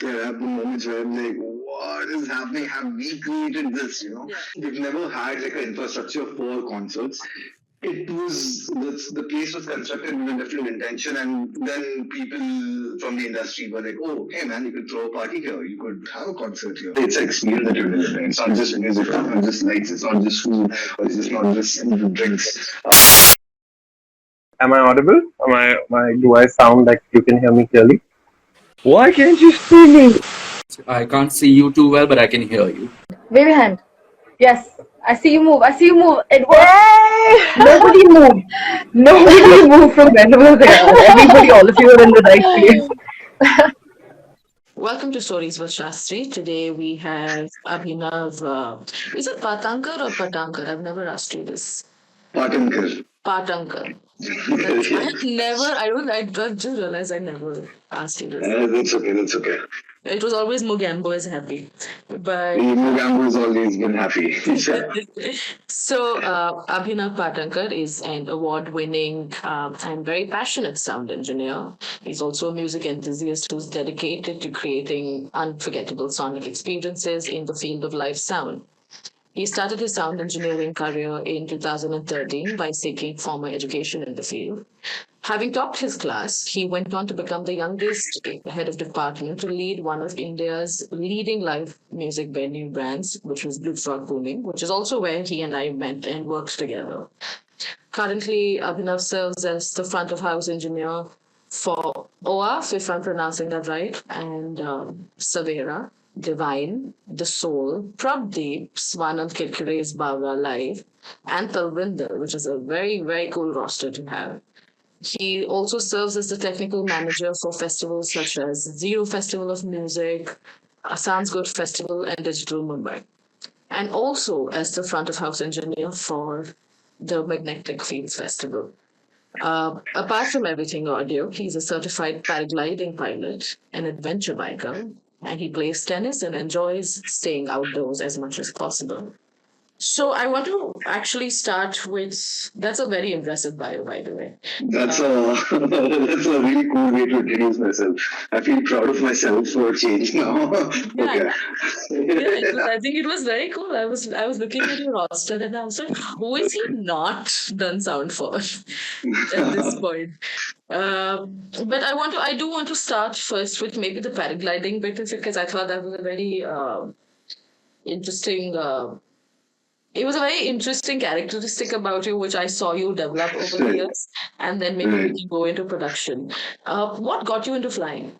There have been moments where I'm like, what is happening? Have we created this? We've never had like an infrastructure for concerts. It was the place was constructed with a different intention, and then people from the industry were like, "Oh, hey man, you could throw a party here. You could have a concert here. It's an experience that you're delivering. It's not just music. It's not just lights. It's not just food. Or it's just not just drinks." Am I audible? Do I sound like you can hear me clearly? Why can't you see me? I can't see you too well, but I can hear you. Wave your hand. Yes. I see you move. It worked. Nobody moved. Nobody moved from wherever they are. Everybody, all of you are in the right place. Welcome to Stories with Shastri. Today we have Abhinav. Is it Patankar or Patankar? I've never asked you this. Patankar. Patankar. I just realized I never asked you this. That's okay. It was always Mugambo is happy. But Mugambo has always been happy. So, Abhinav Patankar is an award-winning and very passionate sound engineer. He's also a music enthusiast who's dedicated to creating unforgettable sonic experiences in the field of live sound. He started his sound engineering career in 2013 by seeking formal education in the field. Having topped his class, he went on to become the youngest head of department to lead one of India's leading live music venue brands, which was blueFROG Pune, which is also where he and I met and worked together. Currently, Abhinav serves as the front of house engineer for OAFF, if I'm pronouncing that right, and Savera, Divine, The Soul, Prabhdeep, Swanand Kirkire's Bawraa Live, and Talwiinder, which is a very, very cool roster to have. He also serves as the technical manager for festivals such as Ziro Festival of Music, Good Festival, and Digital Mumbai, and also as the front of house engineer for the Magnetic Fields Festival. Apart from everything audio, he's a certified paragliding pilot, an adventure biker, and he plays tennis and enjoys staying outdoors as much as possible. So I want to actually start with that's a very impressive bio, by the way. That's a really cool way to introduce myself. I feel proud of myself for a change now. Yeah, I think it was very cool. I was looking at your roster and I was like, who is he not done sound for at this point? But I do want to start first with maybe the paragliding bit of it because I thought that was a very interesting. It was a very interesting characteristic about you, which I saw you develop over the years, and then maybe we can go into production. What got you into flying?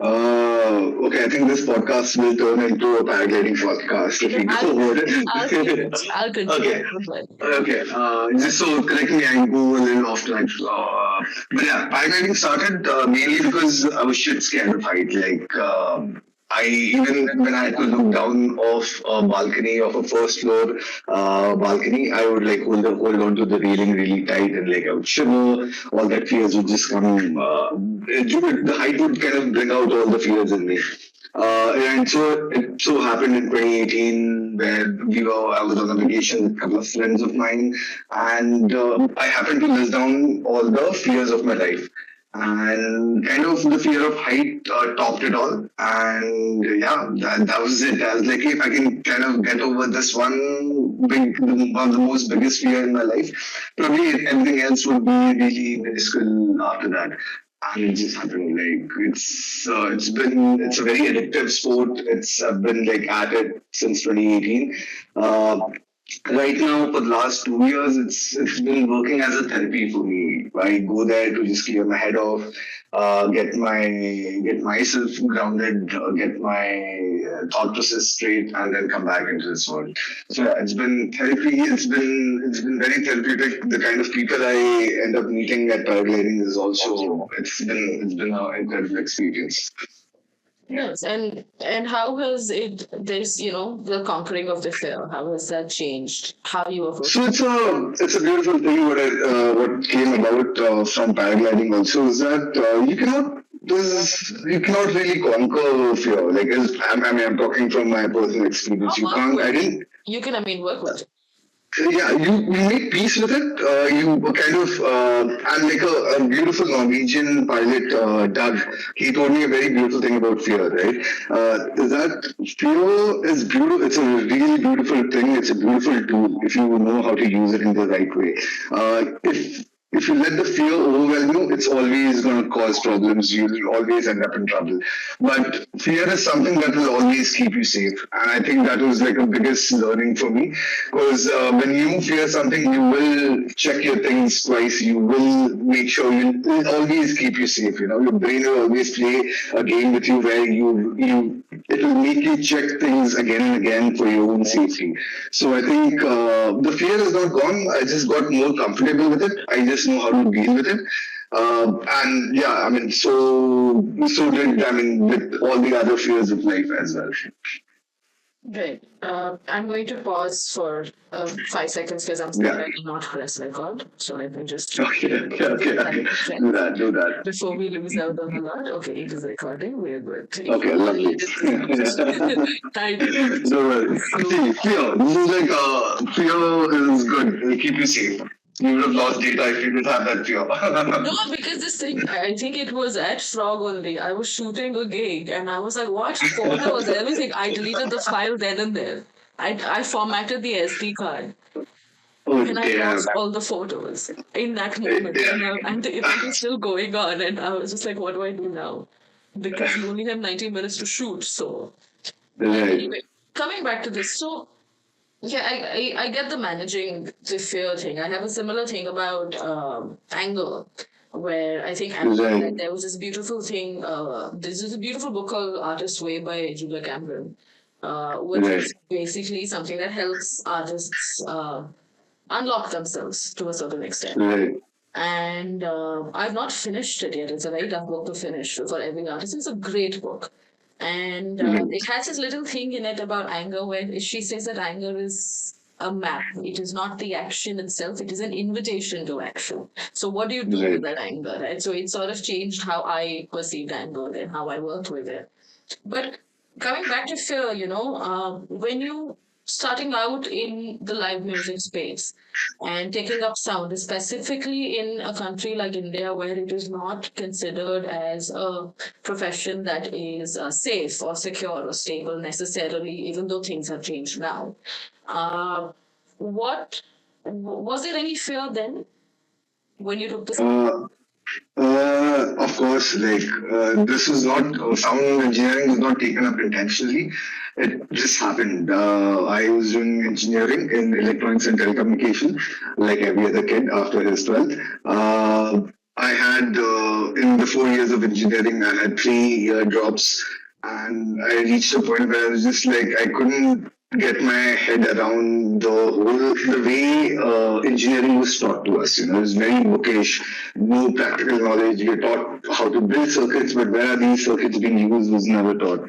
Okay, I think this podcast will turn into a paragliding podcast if we go over it. I'll continue. Okay. Just so correct me, I go a little off track. But yeah, paragliding started mainly because I was shit scared of height. Even when I had to look down off a balcony of a first floor balcony, I would like hold on to the railing really tight and like I would shiver. All that fears would just come. The height would kind of bring out all the fears in me. And so it so happened in 2018 where I was on a vacation with a couple of friends of mine, and I happened to list down all the fears of my life. And kind of the fear of height topped it all. And yeah, that was it. I was like, if I can kind of get over this one of the most biggest fear in my life, probably everything else would be really minuscule after that. And it just happened. Like it's a very addictive sport. I've been like at it since 2018. Right now, for the last 2 years, it's been working as a therapy for me. I go there to just clear my head off, get myself grounded, get my thought process straight, and then come back into this world. So yeah, it's been therapy. It's been very therapeutic. The kind of people I end up meeting at paragliding is also it's been an incredible experience. Yes, and how has the conquering of the fear, how has that changed? How you approach So it's a beautiful thing. What came about from paragliding also is that you cannot really conquer fear. I'm talking from my personal experience. You can, work with it. yeah, you make peace with it. You kind of, and like a beautiful Norwegian pilot, Doug, he told me a very beautiful thing about fear, right? That fear is beautiful. It's a really beautiful thing. It's a beautiful tool if you know how to use it in the right way. If you let the fear overwhelm you, it's always going to cause problems. You'll always end up in trouble. But fear is something that will always keep you safe. And I think that was like a biggest learning for me. Because when you fear something, you will check your things twice. You will make sure it'll always keep you safe. You know, your brain will always play a game with you where it will make you check things again and again for your own safety. So I think the fear is not gone. I just got more comfortable with it. I just know how to deal with it. And yeah, I mean, so did I mean with all the other fears of life as well. Great. I'm going to pause for 5 seconds because I'm still Yeah. not press record. So let me just Okay. Do that. before we lose out on a lot. Okay, it is recording. We're good. Okay, lovely. I did. So, see, fear. This is like fear is good. It'll keep you safe. You would have lost data if you didn't have that fear. No, because this thing, I think it was at Frog only. I was shooting a gig and I was like, what photos, everything. I deleted the file then and there. I formatted the SD card Oh and I damn. lost all the photos in that moment. And the event is still going on. And I was just like, what do I do now? Because you only have 90 minutes to shoot. So, Right. anyway, coming back to this. So, yeah, I get the managing the fear thing. I have a similar thing about anger, where I think Right. there was this beautiful thing. This is a beautiful book called Artist's Way by Julia Cameron, which Right. is basically something that helps artists unlock themselves to a certain extent. Right. And I've not finished it yet. It's a very tough book to finish for every artist. It's a great book. And it has this little thing in it about anger where she says that anger is a map. It is not the action itself, it is an invitation to action. So, what do you do with that anger? Right? So, it sort of changed how I perceived anger and how I worked with it. But coming back to fear, when you starting out in the live music space and taking up sound, specifically in a country like India where it is not considered as a profession that is safe or secure or stable necessarily, even though things have changed now. What was there any fear then when you took this? Of course, like this was not sound engineering was not taken up intentionally. It just happened. I was doing engineering in electronics and telecommunication, like every other kid after his 12th. I had in the 4 years of engineering, I had 3 year drops, and I reached a point where I was just like I couldn't get my head around the way engineering was taught to us. You know, it was very bookish, no practical knowledge. We were taught how to build circuits, but where are these circuits being used was never taught.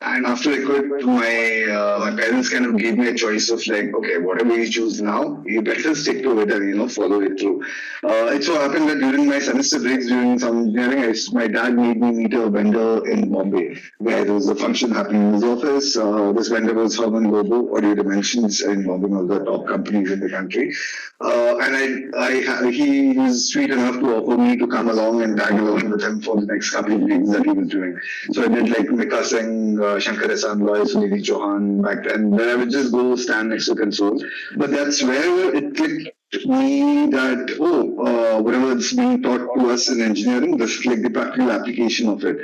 And after I quit, my parents kind of gave me a choice of like, okay, whatever you choose now, you better stick to it and follow it through. It so happened that during my semester breaks during some engineering, my dad made me meet a vendor in Bombay where there was a function happening in his office. This vendor was Herman Lobo, Audio Dimensions, in Bombay, one of the top companies in the country. And he was sweet enough to offer me to come along and tag along with him for the next couple of gigs that he was doing. So I did like Mika Singh, Shankar Ehsaan Loy, Sunidhi Chauhan back then. Then I would just go stand next to the console. But that's where it clicked me that whatever is being taught to us in engineering, this is like the practical application of it.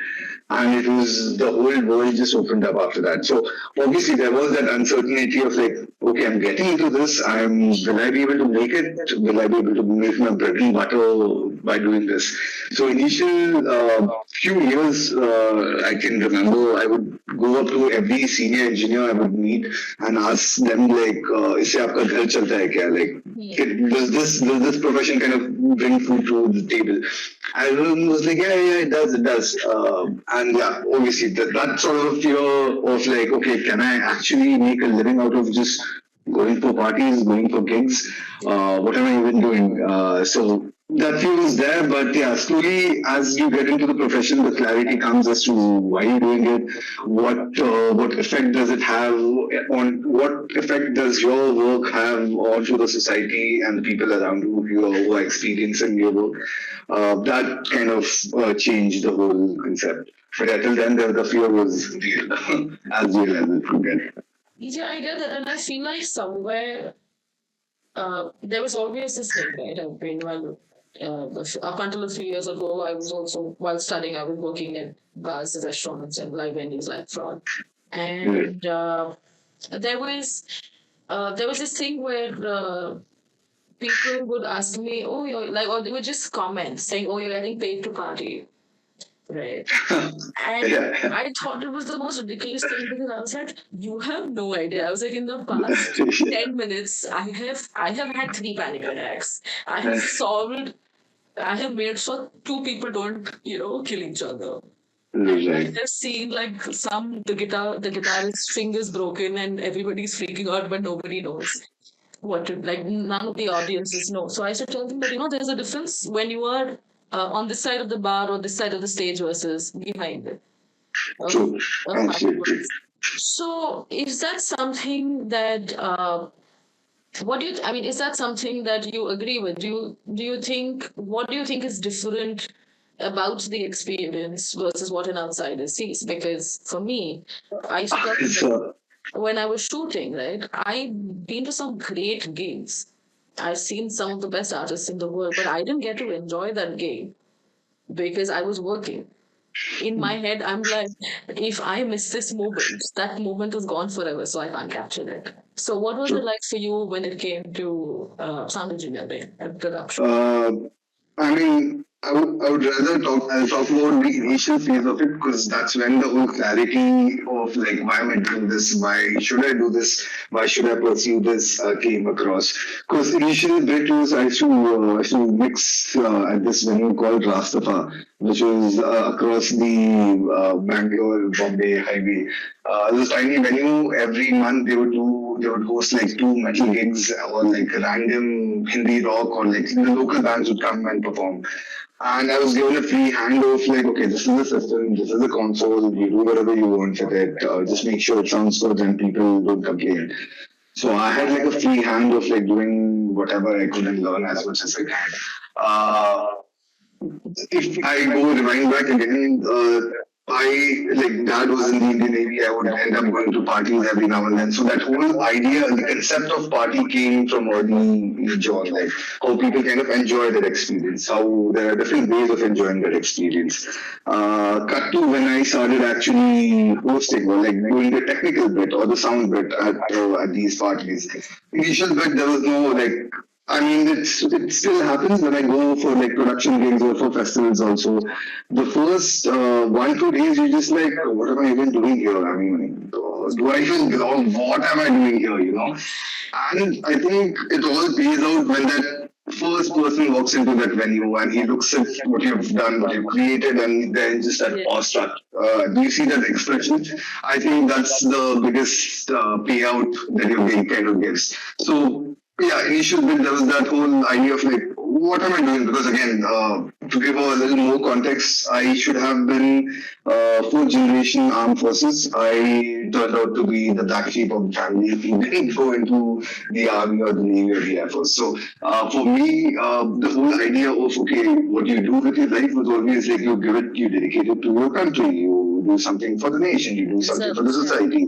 And it was the whole world just opened up after that. So obviously there was that uncertainty of like, okay, I'm getting into this. Will I be able to make it? Will I be able to make my bread and butter by doing this? So initial few years, I can remember I would go up to every senior engineer I would meet and ask them like, "Isse aapka ghar chalta hai kya?" Like, does this profession kind of bring food to the table? I was like, yeah, it does. And yeah, obviously that sort of fear of like, okay, can I actually make a living out of just going for parties, going for gigs, what am I even doing? So that fear is there, but yeah, slowly as you get into the profession, the clarity comes as to why you're doing it, what effect does it have on, what effect does your work have onto the society and the people around you who are experiencing your work. That kind of changed the whole concept. But until then, the fear was real, as real as it could get. Yeah, I get that, and I feel like somewhere there was always this thing, right? I've been up until a few years ago, I was also while studying, I was working at bars, restaurants, and live venues like fraud, and there was there was this thing where people would ask me, "Oh, you're like," or they would just comment saying, "Oh, you're getting paid to party." Right. And Yeah. I thought it was the most ridiculous thing because I was like, you have no idea. I was like, in the past 10 minutes, I have had 3 panic attacks. I have solved I have made sure 2 people don't, kill each other. And I Right. have seen like the guitarist's fingers broken and everybody's freaking out, but nobody knows what to, like, none of the audiences know. So I should tell them that, there's a difference when you are on this side of the bar or this side of the stage versus behind it. True. Of Absolutely. So is that something that what do you I mean, is that something that you agree with? Do you think, what do you think is different about the experience versus what an outsider sees? Because for me, I used to tell them that So, when I was shooting, right, I've been to some great gigs. I've seen some of the best artists in the world, but I didn't get to enjoy that gig because I was working. In my head, I'm like, if I miss this moment, that moment is gone forever, so I can't capture it. So, what was it true. like for you when it came to sound engineering and production? Uh, I mean, I would rather I'll talk about the initial phase of it because that's when the whole clarity of like, why am I doing this? Why should I do this? Why should I pursue this came across. Because initial bit was I used to mix at this venue called Rastafa, which was across the Bangalore Bombay highway. This tiny venue. Every month they would host like 2 metal gigs or like random Hindi rock or like the local bands would come and perform. And I was given a free hand of like, okay, this is the system, this is the console, you do whatever you want with it, just make sure it sounds good and people don't complain. So I had like a free hand of like doing whatever I could and learn as much as I can. Uh, if I go rewind back again, I like dad was in the Indian Navy. I would end up going to parties every now and then. So that whole idea, the concept of party came from early age on, like how people kind of enjoy that experience, how there are different ways of enjoying that experience. Cut to when I started actually hosting or like doing the technical bit or the sound bit at these parties. Initial bit there was no like I mean, it still happens when I go for like production gigs or for festivals also. The first 1 2 days, you're just like, what am I even doing here? I mean, do I even belong? What am I doing here? And I think it all pays out when that first person walks into that venue and he looks at what you've done, what you've created, and then just that awestruck. Do you see that expression? I think that's the biggest payout that your game kind of gives. So yeah, initial bit there was that whole idea of like, what am I doing? Because again, to give a little more context, I should have been fourth generation armed forces. I turned out to be the black sheep of the family who didn't go into the army or the navy or the air force. So for me, the whole idea of okay, what you do with your life was always like you dedicate it to your country, you do something for the nation, you do something for the society.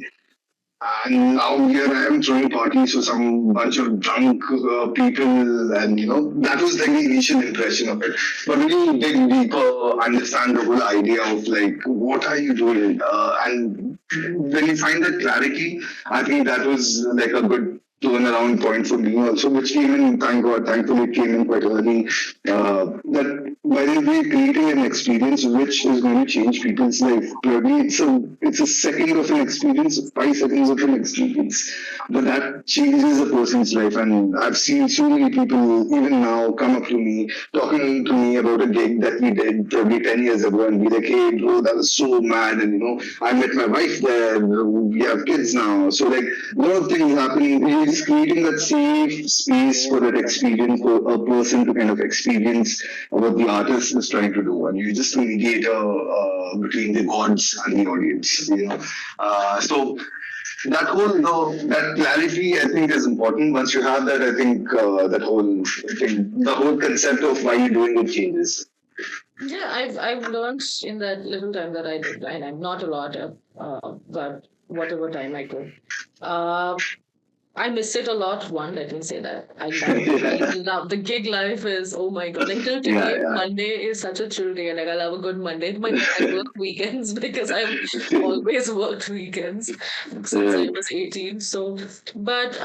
And now here I am throwing parties for some bunch of drunk people, and that was like the initial impression of it. But when you dig deeper, understand the whole idea of like what are you doing, and when you find that clarity, I think that was like a good turnaround point for me also, which came in, thank God, thankfully it came in quite early. That by the way, creating an experience which is going to change people's life. Probably it's a second of an experience, 5 seconds of an experience, but that changes a person's life. And I've seen so many people even now come up to me, talking to me about a gig that we did probably 10 years ago, and be like, "Hey, bro, that was so mad, and I met my wife there. We have kids now." So like a lot of things happening. You're just creating that safe space for that experience for a person to kind of experience what the artist is trying to do, and you just mediator between the gods and the audience. So that whole that clarity, I think, is important. Once you have that, I think that whole thing, the whole concept of why you're doing it changes. Yeah, I've learned in that little time that I did, and I'm not a lot, but whatever time I could. I miss it a lot. One, let me say that I love the gig life. Is oh my god! Like till today, Monday is such a chill day. Like I love a good Monday. I work weekends because I've always worked weekends since I was 18. So, but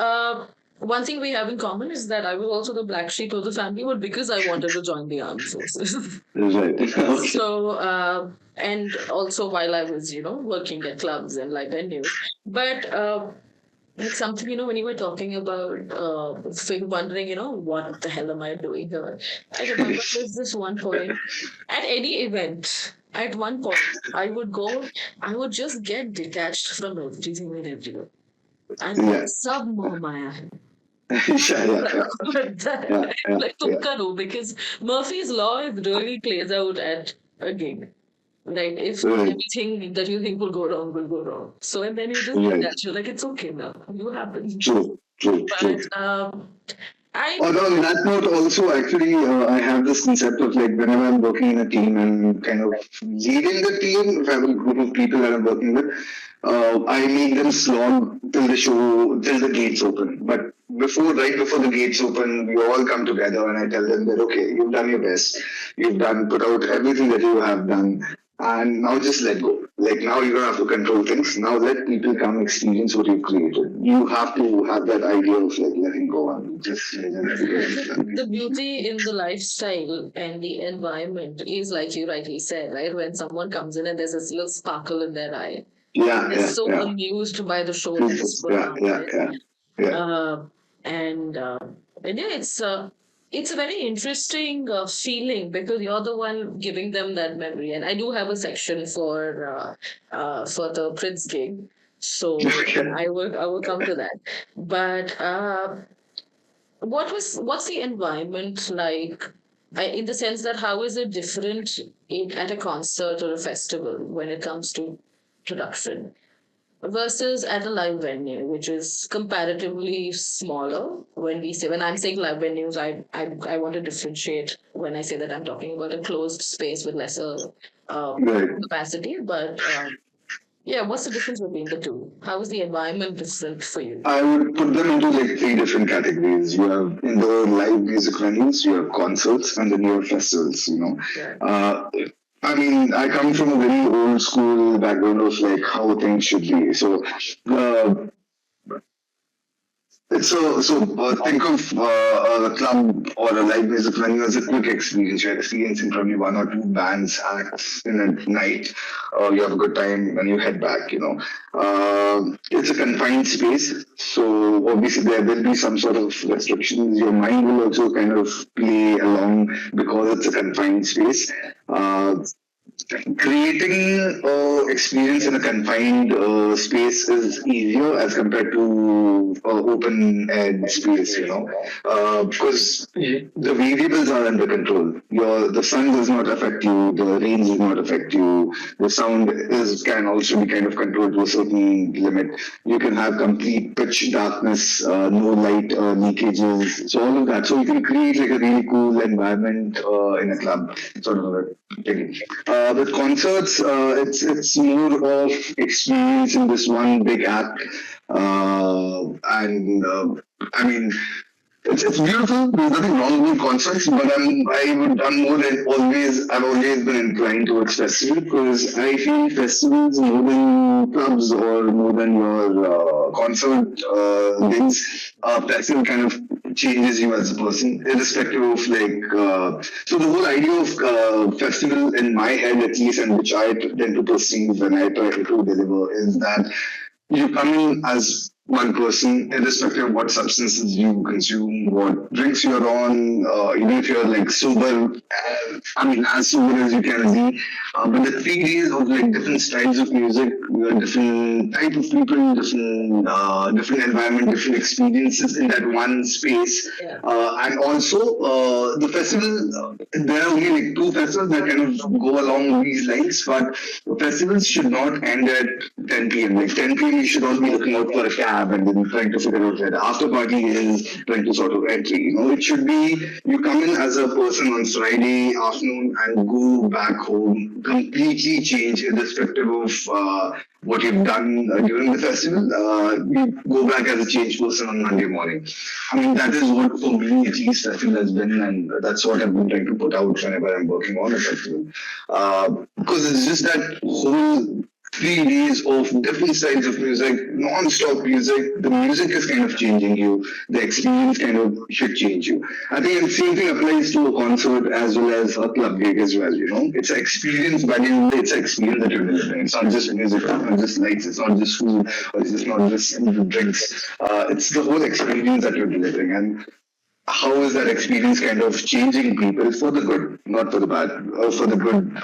one thing we have in common is that I was also the black sheep of the family, but because I wanted to join the armed forces. Right. Okay. So, and also while I was, working at clubs and like venues, but it's something, when you were talking about wondering, what the hell am I doing here? I remember there's this one point at any event. At one point, I would just get detached from everything and everyone. And sub more Maya. Like तुम करो, because Murphy's law really plays out at a gig. Right? If everything that you think will go wrong will go wrong. So and then you just detach. You're like, it's okay now. You happen. True. But on that note, also, actually, I have this concept of like whenever I'm working in a team and kind of leading the team, if I have a group of people that I'm working with, I make them slog till the gates open. But right before the gates open, we all come together and I tell them that, okay, you've done your best. Put out everything that you have done. And now just let go. Like now you don't have to control things. Now let people come experience what you've created. You have to have that idea of like letting go and just the beauty in the lifestyle and the environment is like you rightly said, right? When someone comes in and there's this little sparkle in their eye. They're so amused by the show that's put on. And it's a very interesting feeling because you're the one giving them that memory. And I do have a section for the Prince gig, so I will come to that. But what's the environment like? In the sense that how is it different at a concert or a festival when it comes to production versus at a live venue, which is comparatively smaller. When I'm saying live venues, I want to differentiate when I say that I'm talking about a closed space with lesser capacity. But what's the difference between the two? How is the environment different for you? I would put them into like 3 different categories. You have indoor live music venues, you have concerts, and then you have festivals. I mean, I come from a very old school background of like how things should be. So, think of a club or a live music venue as a quick experience. You're experiencing probably 1 or 2 bands, acts in a night. You have a good time and you head back. It's a confined space, so obviously there will be some sort of restrictions. Your mind will also kind of play along because it's a confined space. Creating experience in a confined space is easier as compared to open air space, because the variables are under control. The sun does not affect you, the rain does not affect you, the sound can also be kind of controlled to a certain limit. You can have complete pitch darkness, no light leakages, so all of that. So you can create like a really cool environment in a club, sort of a thing. With concerts, it's more of experience in this one big act, and I mean, it's beautiful. There's nothing wrong with concerts, but I've always been inclined towards festivals because I feel festivals more than clubs or more than your concert gigs. Festival kind of changes you as a person, irrespective of like. So the whole idea of festival in my head, at least, and which I tend to perceive when I try to deliver, is that you come in as one person, irrespective of what substances you consume, what drinks you're on, even if you're like sober, I mean, as sober as you can be. But the 3 days of like different styles of music, different type of people, different environment, different experiences in that one space. Yeah. And also the festival, there are only like two festivals that kind of go along these lines, but festivals should not end at 10 p.m. Like 10 p.m. you should not be looking out for a cab and then trying to figure out where the after party is, trying to sort of entry. It should be you come in as a person on Friday afternoon and go back home completely changed, irrespective of what you've done during the festival. You go back as a changed person on Monday morning. I mean, that is what for me at least festival has been, and that's what I've been trying to put out whenever I'm working on a festival. Because it's just that whole 3 days of different styles of music, non-stop music. The music is kind of changing you. The experience kind of should change you. I think the same thing applies to a concert as well as a club gig as well. It's an experience, but it's an experience that you're delivering. It's not just music, it's not just lights, it's not just food, or it's just not just drinks. It's the whole experience that you're delivering, and how is that experience kind of changing people for the good, not for the bad, or for the good?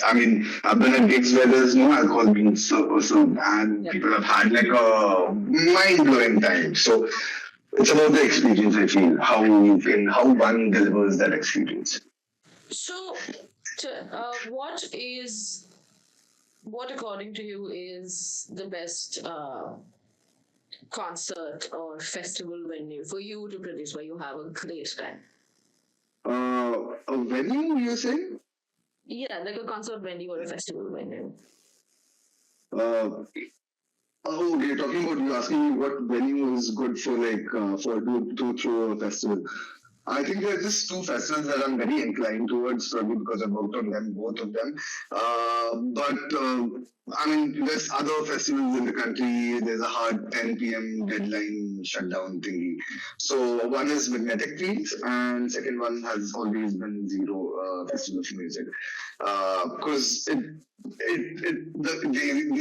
I mean, I've been at gigs where there's no alcohol being served, and people have had like a mind blowing time. So it's about the experience, I feel, how one delivers that experience. So, what according to you is the best concert or festival venue for you to produce where you have a great time? A venue, you're saying? Yeah, like a concert venue or a festival venue. Uh, Oh, okay. Talking about you asking me what venue is good for like for to throw a festival. I think there are just two festivals that I'm very inclined towards, probably because I've worked on them, both of them. But I mean, there's other festivals in the country. There's a hard 10 p.m. deadline shutdown thingy. So one is Magnetic Fields, and second one has always been Zero Festival of Music, because they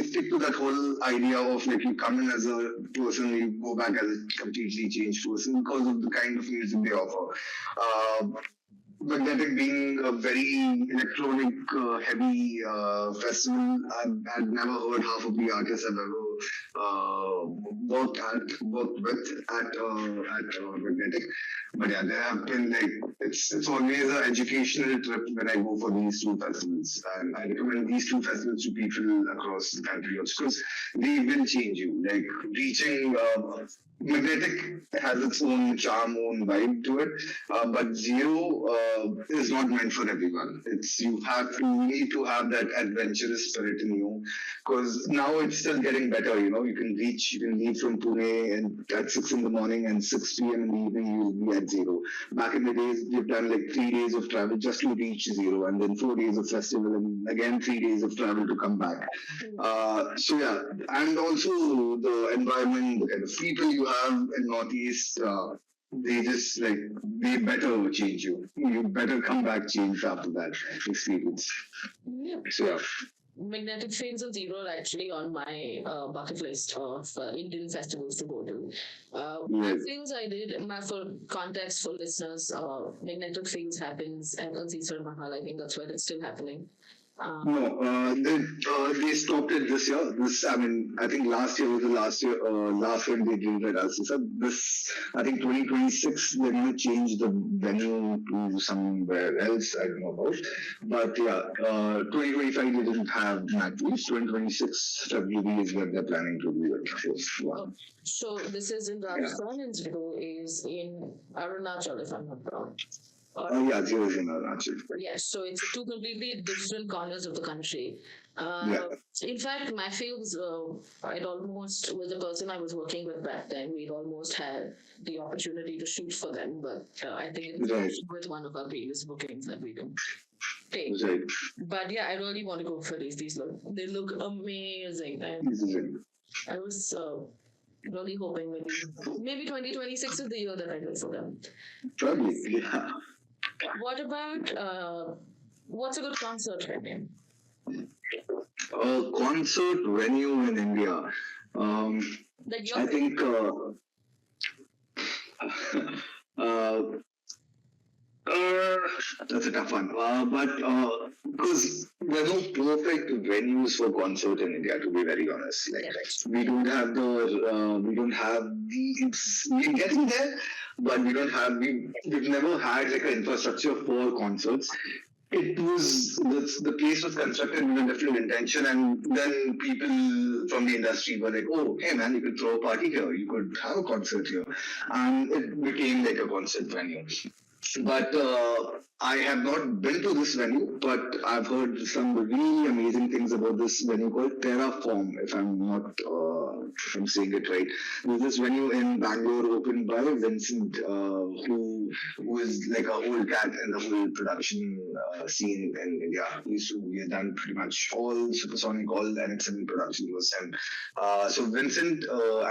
stick to that whole idea of like you come in as a person, you go back as a completely changed person because of the kind of music they offer. Magnetic being a very electronic heavy festival, I'd never heard half of the artists I've ever worked with at Magnetic. But yeah, there have been like it's always an educational trip when I go for these two festivals, and I recommend these two festivals to people across the country also because they will change you. Like reaching Magnetic has its own charm, own vibe to it, but Zero is not meant for everyone. You need to have that adventurous spirit in you, because now it's still getting better. You can leave from Pune and at 6 in the morning and 6 p.m. in the evening you'll be at Zero. Back in the days, we've done like 3 days of travel just to reach Zero, and then 4 days of festival, and again 3 days of travel to come back. So yeah, and also the environment, the kind of people you have in Northeast. They just like they better change you. You better come back changed after that experience. Yeah. So yeah. Magnetic Fields and Zero are actually on my bucket list of Indian festivals to go to. My fields I did, for context for listeners, Magnetic Fields happens at Aziz Mahal. I think that's where it's still happening. No, they stopped it this year. I mean, I think last year was the last time they did it. So I think 2026, they're going to change the venue to somewhere else. I don't know about. But yeah, 2025, they didn't have matches. 2026, February is when they're planning to do it. So this is in Rajasthan, and Zero is in Arunachal, if I'm not wrong. Yeah, Zero is in Arunachal. Yes, so it's two completely different corners of the country. In fact, my fields, I'd almost, with the person I was working with back then, we'd almost had the opportunity to shoot for them, but I think it's with one of our previous bookings that we didn't take. But yeah, I really want to go for these. They look amazing. And I was Really hoping maybe 2026 is the year that I go for them. Probably, yeah. What about what's a good concert venue? A concert venue in India. Like your I think uh, that's a tough one. But because there are no perfect venues for concert in India, to be very honest. Like we don't have the we're getting there, but we've never had like an infrastructure for concerts. It was the place was constructed with a different intention, and then people from the industry were like, "Oh, hey man, you could throw a party here, you could have a concert here," and it became like a concert venue. But I have not been to this venue, but I've heard some really amazing things about this venue called Terraform, if I'm saying it right. There's this venue in Bangalore opened by Vincent, who is like a old cat in the whole production scene in India. He has done pretty much all supersonic, all NXM production was him. So Vincent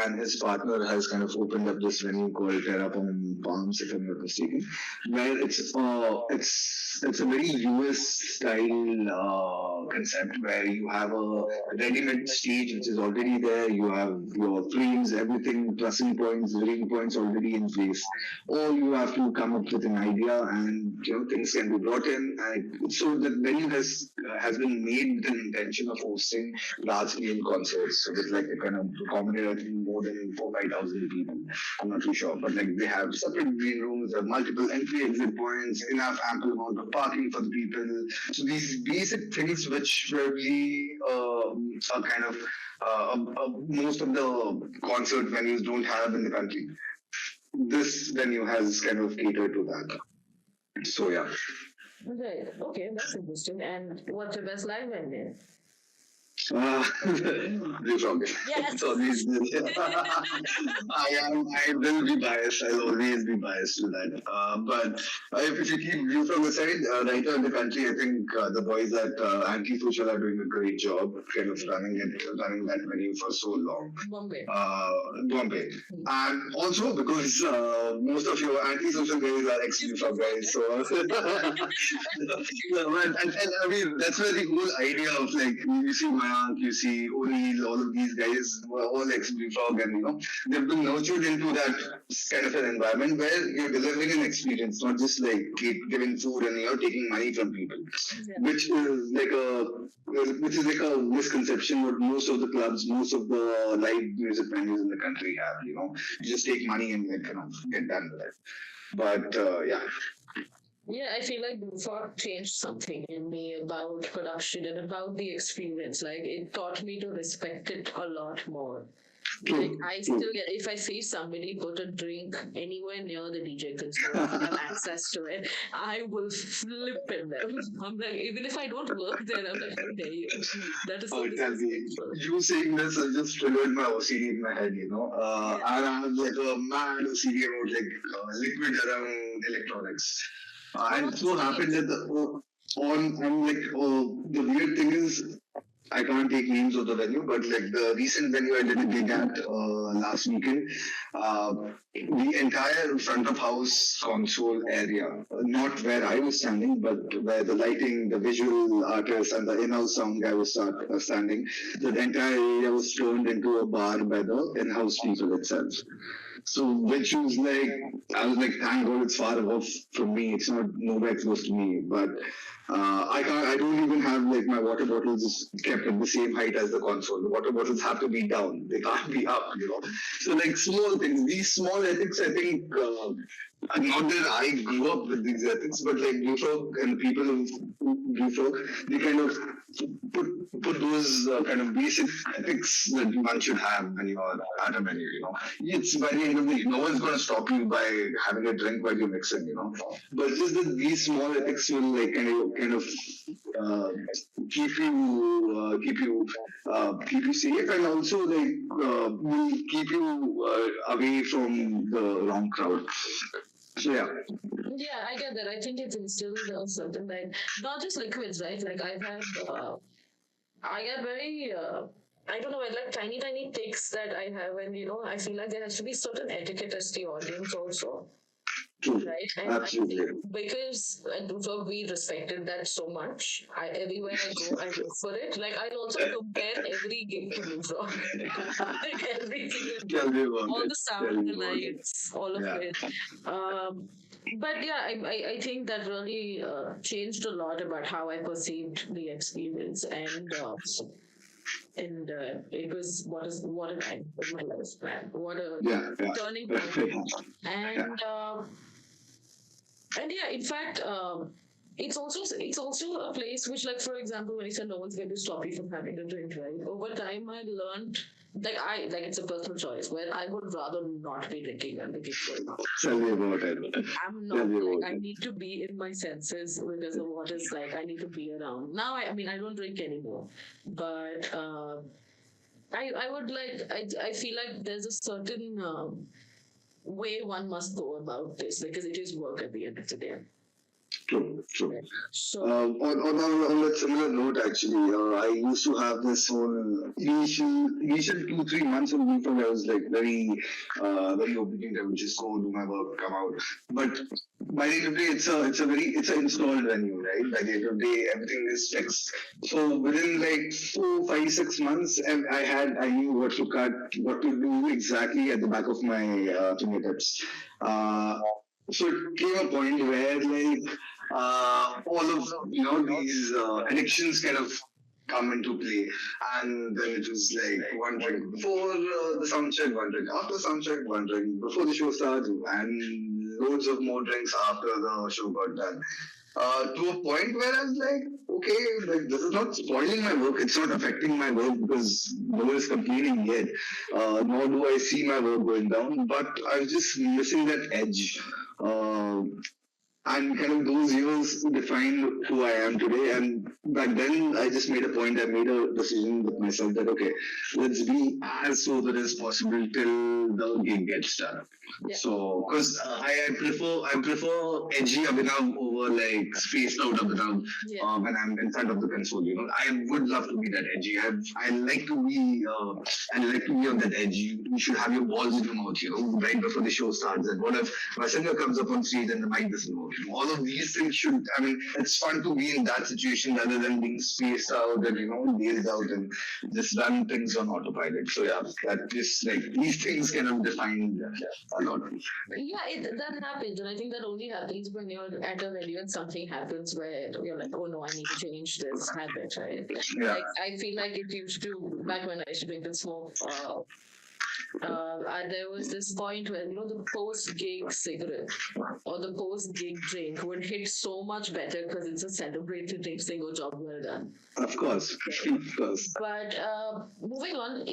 and his partner has kind of opened up this venue called Terraform in Palms, if I'm not mistaken, where it's a very US style concept where you have a ready-made stage which is already there. You have your frames, everything, pressing points, ring points already in place. Or you have to come up with an idea, and things can be brought in. And so the venue has been made with an intention of hosting large-scale concerts with like a kind of accommodate I think more than 4,000-5,000 people. I'm not too sure, but like they have separate green rooms, there are multiple entry exit points, enough ample amount of parking for the people. So these basic things which probably are kind of most of the concert venues don't have in the country. This venue has kind of catered to that. So yeah. Right. Okay, that's interesting. And what's your best live venue? blueFROG. Yes. It's always I will be biased. I'll always be biased to that. But if you keep blueFROG aside, right now in the country, I think the boys at Antisocial are doing a great job, kind of running that venue for so long. Bombay. Bombay, and also because most of your antisocial guys are ex-blueFROG guys, so and I mean that's where the whole idea of like you see Mayank, you see O'Neill, all of these guys were all ex-blueFROG, and they've been nurtured into that kind of an environment where you're delivering an experience, not just like giving food and taking money from people, which is like a misconception what most of the clubs, most of the live music venues in the country have. You just take money and like get done with it. But yeah. Yeah, I feel like blueFROG changed something in me about production and about the experience. Like it taught me to respect it a lot more. Like I still get if I see somebody put a drink anywhere near the DJ console and have access to it, I will flip at them. I'm like, even if I don't work there, I'm like, how dare you? That is so disrespectful. You saying this has just triggered my OCD in my head, And I have like a mad OCD about like liquid around electronics. And it so happened that the weird thing is I can't take names of the venue, but like the recent venue I did a gig at last weekend, the entire front of house console area, not where I was standing, but where the lighting, the visual artist, and the in-house sound guy was standing, the entire area was turned into a bar by the in-house people itself. So which was like, I was like, thank God it's far off from me. It's not nowhere close to me. But I don't even have like my water bottles kept at the same height as the console. The water bottles have to be down. They can't be up. So like small things, these small ethics, I think, not that I grew up with these ethics, but like blueFROG and the people of blueFROG, they kind of put those kind of basic ethics that one should have when you are at a venue. It's by the end of the day, no one's going to stop you by having a drink while you're mixing. But just that these small ethics will like kind of keep you safe, and also like will keep you away from the wrong crowd. So yeah. Yeah, I get that. I think it's instilled something like not just liquids, right? Like I've had, I get very I don't know, like tiny ticks that I have, and I feel like there has to be certain etiquette as the audience also, True. right? And I Absolutely. think because we respected that so much, everywhere I go, I look for it. Like I'll also compare every gig to blueFROG, like every single Tell gig, me about all it. the Tell sound, me the about it. lights, all of Yeah. it. But yeah, I think that really changed a lot about how I perceived the experience, and it was what a time of my life, man. What a Yeah. Yeah. turning point. And yeah, in fact, it's also a place which, like, for example, when you said no one's going to stop you from having a drink, right? Over time, I learned, like it's a personal choice where I would rather not be drinking than the gig's going on. Tell me about it. I'm Tell not me like, about I it. need to be in my senses because of what is like I need to be around. Now I mean I don't drink anymore, but I would like I feel like there's a certain way one must go about this because it is work at the end of the day. True. True. So On that similar note, actually, I used to have this whole initial 2-3 months of before I was like very obedient. I would just go do my work, come out. But by the end of the day, it's an installed venue, right? By the end of the day, everything is fixed. So within like 4, 5, 6 months, I knew what to cut, what to do exactly at the back of my fingertips. So it came a point where like all of these addictions kind of come into play, and then it was like one drink before the sound check, one drink after sound check, one drink before the show starts, and loads of more drinks after the show got done. To a point where I was like, okay, like this is not spoiling my work. It's not affecting my work because no one is complaining yet. Nor do I see my work going down. But I was just missing that edge. And kind of those years defined who I am today. And back then, I just made a point. I made a decision with myself that okay, let's be as sober as possible till the gig gets done. yeah. So, because I prefer edgy Abhinav over like spaced out Abhinav Yeah. when I'm in front of the console. I would love to be that edgy. I like to be on that edge. You should have your balls in your mouth, right before the show starts. And what if my singer comes up on stage and the mic doesn't work? All of these things should. I mean, it's fun to be in that situation rather than being spaced out and dazed out and just run things on autopilot. So yeah, that just like these things kind of define a lot. Yeah, that happens, and I think that only happens when you're at a venue and something happens where you're like, oh no, I need to change this habit, right? Yeah. Like I feel like it used to back when I used to drink and smoke. There was this point where the post gig cigarette or the post gig drink would hit so much better because it's a celebratory drink, saying, "Oh, job well done." Of course, of course. But moving on,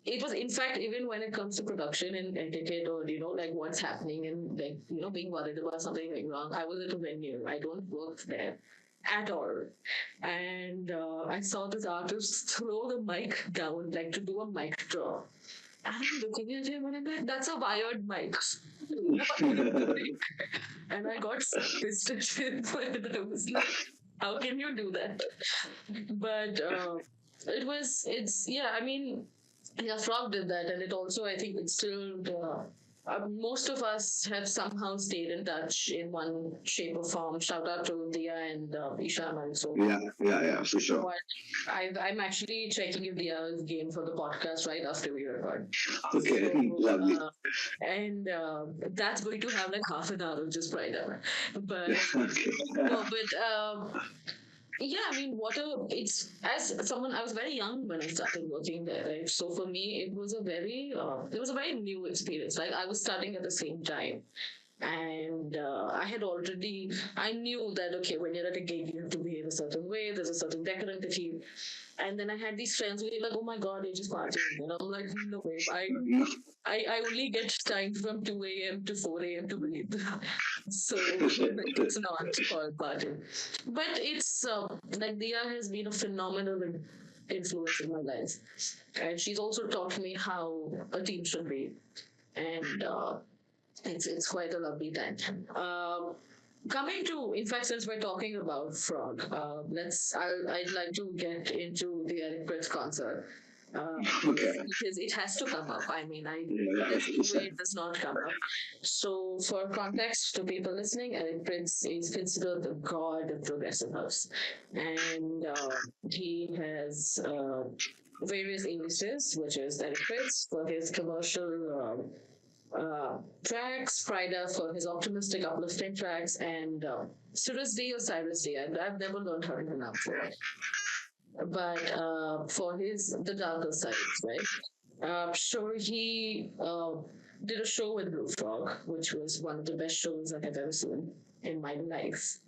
it was in fact even when it comes to production and etiquette or like what's happening and like being worried about something going wrong. I was at a venue. I don't work there at all, and I saw this artist throw the mic down like to do a mic drop. And I'm looking at him and I'm like, that's a wired mic. What are you doing? And I got so pissed at him. And I was like, how can you do that? But yeah, I mean, yeah, Frog did that. And it also, I think, instilled. Most of us have somehow stayed in touch in one shape or form. Shout out to Dia and Ishan also. Yeah, for sure. But I'm actually checking if Dia is game for the podcast right after we record. Okay, lovely. And that's going to have like half an hour of just right now. But Okay. no, but yeah, I mean, it's as someone, I was very young when I started working there, right? So for me, it was a very new experience. Like I was starting at the same time. And I knew that, okay, when you're at a gig, you have to behave a certain way. There's a certain decorum that you, and then I had these friends who were like, oh my God, you're just partying. And I'm like, no way, I only get time from 2 a.m. to 4 a.m. to breathe. So it's not called partying. But it's like Dia has been a phenomenal influence in my life. And she's also taught me how a team should be. And it's quite a lovely time. Coming to, in fact, since we're talking about Frog, I'd like to get into the Eric Pritz concert. Okay. Because it has to come up. I mean, Yeah, there's no way 100%. it does not come up. So, for context to people listening, Eric Prince is considered the god of progressive house, and he has various aliases, which is Eric Prince for his commercial tracks, Prida for his optimistic, uplifting tracks, and Cyrus D or Cyrus D. I've never learned how to pronounce it, but for his the darker sides, right? So he did a show with blueFROG, which was one of the best shows I have ever seen in my life.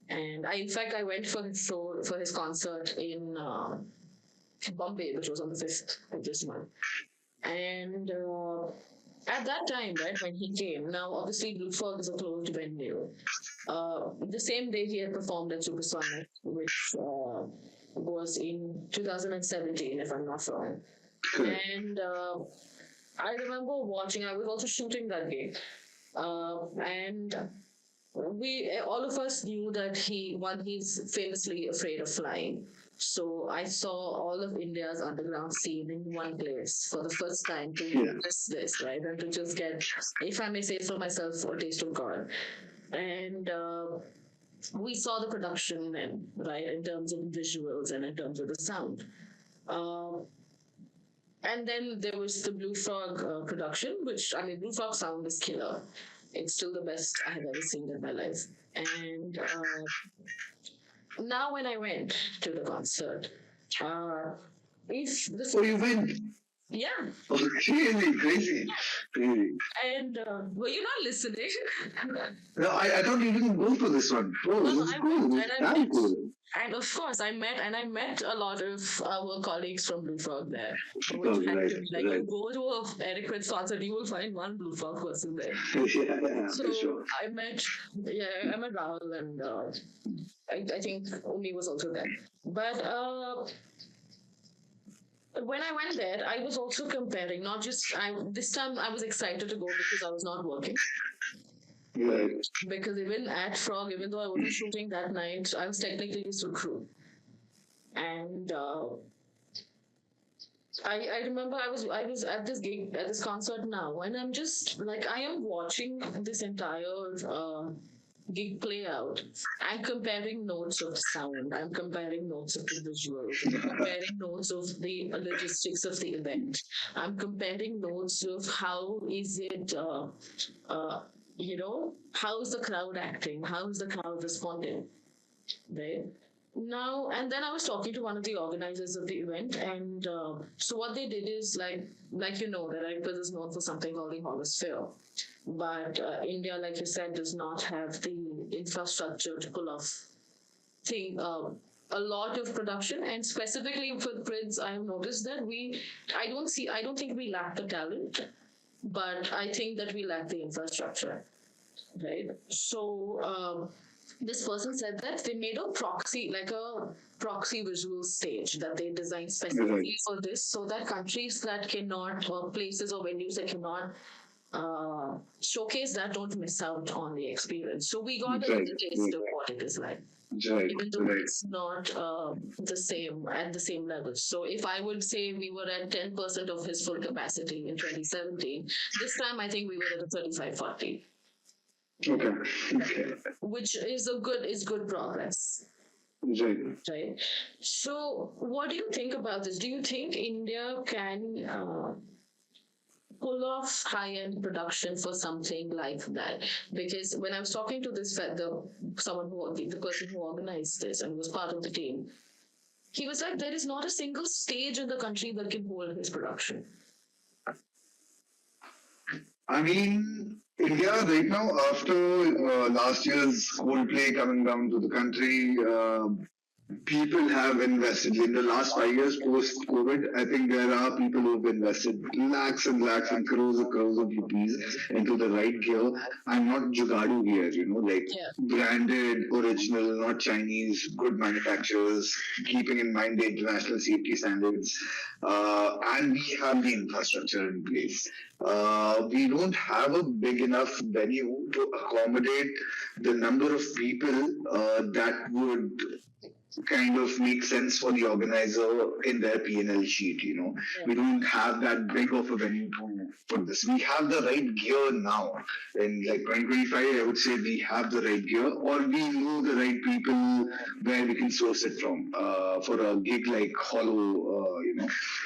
And in fact, I went for his show for his concert in Bombay, which was on the 5th of this month. And at that time, right, when he came, now obviously blueFROG is a closed venue. The same day he had performed at Super Swanand, which was in 2017, if I'm not wrong. And I remember watching, I was also shooting that gig. And we, all of us knew that he's famously afraid of flying. So I saw all of India's underground scene in one place for the first time to witness this, right? And to just get, if I may say so myself, a taste of God. And we saw the production then, right, in terms of visuals and in terms of the sound. And then there was the blueFROG production, which, I mean, blueFROG sound is killer. It's still the best I have ever seen in my life. And now when I went to the concert, if the So you went. yeah, Oh, crazy. and were you not listening? No, I don't even go for this one. Oh, No, this is I cool. went This is and I damn met, cool. and of course I met a lot of our colleagues from blueFROG there, Oh, which had right, to be like, right. you go to a Eric Prince concert, you will find one blueFROG person there. Yeah, So for sure. I met Rahul, and I think Umi was also there. But when I went there, I was also comparing. Not just this time, I was excited to go because I was not working. Right. Because even at Frog, even though I wasn't shooting that night, I was technically still crew. And I remember I was at this gig at this concert now, and I'm just like I am watching this entire gig play out. I'm comparing notes of sound. I'm comparing notes of the visuals. I'm comparing notes of the logistics of the event. I'm comparing notes of how is it. How is the crowd acting? How is the crowd responding? Right now, and then I was talking to one of the organizers of the event, and so what they did is like that Airport is known for something called the Holosphere, but India, like you said, does not have the infrastructure to pull off thing. A lot of production, and specifically for Prince, I have noticed that I don't think we lack the talent, but I think that we lack the infrastructure, right? So this person said that they made a proxy, like a proxy visual stage that they designed specifically for this, so that countries that cannot, or places or venues that cannot showcase that don't miss out on the experience. So we got a little taste of what it is like. Even though it's not the same at the same level. So if I would say we were at 10% of his full capacity in 2017, this time I think we were at a 35-40. Okay. Which is good progress. Right. So what do you think about this? Do you think India can pull off high-end production for something like that? Because when I was talking to the person who organized this and was part of the team, he was like, there is not a single stage in the country that can hold his production. I mean, India right now, after last year's Coldplay coming down to the country, people have invested in the last 5 years post COVID. I think there are people who have invested lakhs and lakhs and crores of rupees into the right gear and not jugadu gear, like Yeah. branded, original, not Chinese, good manufacturers, keeping in mind the international safety standards. And we have the infrastructure in place. We don't have a big enough venue to accommodate the number of people that would kind of make sense for the organizer in their P&L sheet. Yeah. We don't have that big of a venue to put this. We have the right gear now. In like 2025, I would say we have the right gear, or we know the right people where we can source it from for a gig like Hollow,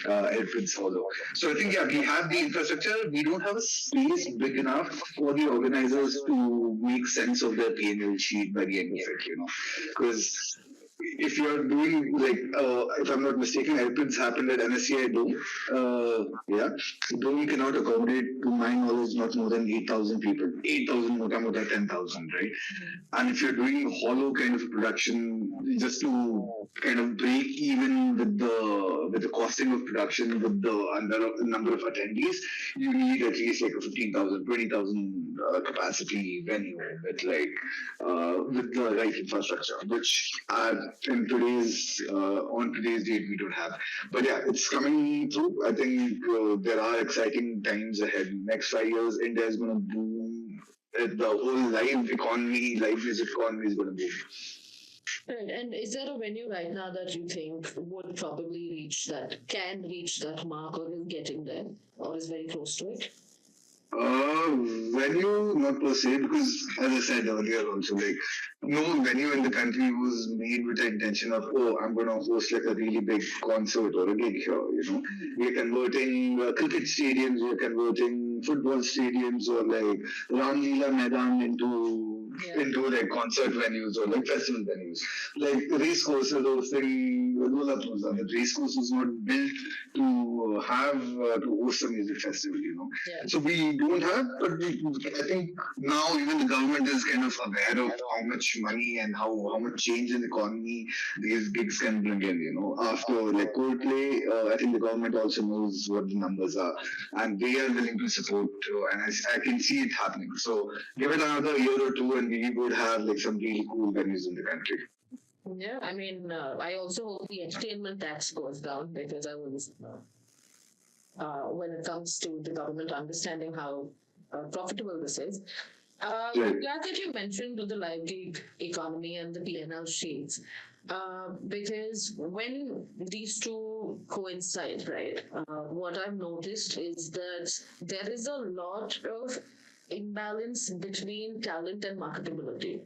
Airpins Hollow. So I think, yeah, we have the infrastructure. We don't have a space big enough for the organizers to make sense of their P&L sheet by the end of it, because if you're doing like, if I'm not mistaken, airplanes happened at NSCI Dome. Yeah, Dome cannot accommodate, to my knowledge, not more than 8,000 people. 8,000, mota 10,000, right? And if you're doing hollow kind of a production, just to kind of break even with the costing of production with the number of attendees, you need at least like a 15,000, 20,000 capacity venue with the right infrastructure, which in today's on today's date we don't have. But yeah, it's coming through. I think there are exciting times ahead. Next 5 years, India is going to boom. The whole live music economy is going to boom. Right. And is there a venue right now that you think would probably can reach that mark, or is getting there, or is very close to it? Venue, not per se, because as I said earlier, also like no venue in the country was made with the intention of, oh, I'm going to host like a really big concert or a gig here. We're converting cricket stadiums, we're converting football stadiums, or like Ramlila Maidan into like concert venues or like festival venues, like race courses or thing. The race course was not built to have to host a music festival. Yeah. So we don't have, but I think now even the government is kind of aware of how much money and how much change in the economy these gigs can bring in. After like Coldplay, I think the government also knows what the numbers are, and they are willing to support. And I can see it happening. So give it another year or two, and we would have like some really cool venues in the country. Yeah, I mean, I also hope the entertainment tax goes down, because I was, when it comes to the government understanding how profitable this is. I'm glad that you mentioned the live gig economy and the PNL sheets, because when these two coincide, right, what I've noticed is that there is a lot of imbalance between talent and marketability.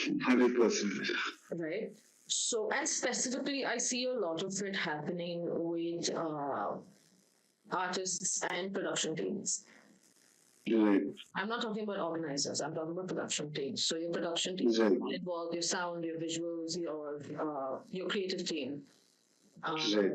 100%. Right. So, and specifically, I see a lot of it happening with artists and production teams. Right. I'm not talking about organizers, I'm talking about production teams. So, your production team Right. will involve your sound, your visuals, your creative team. Right.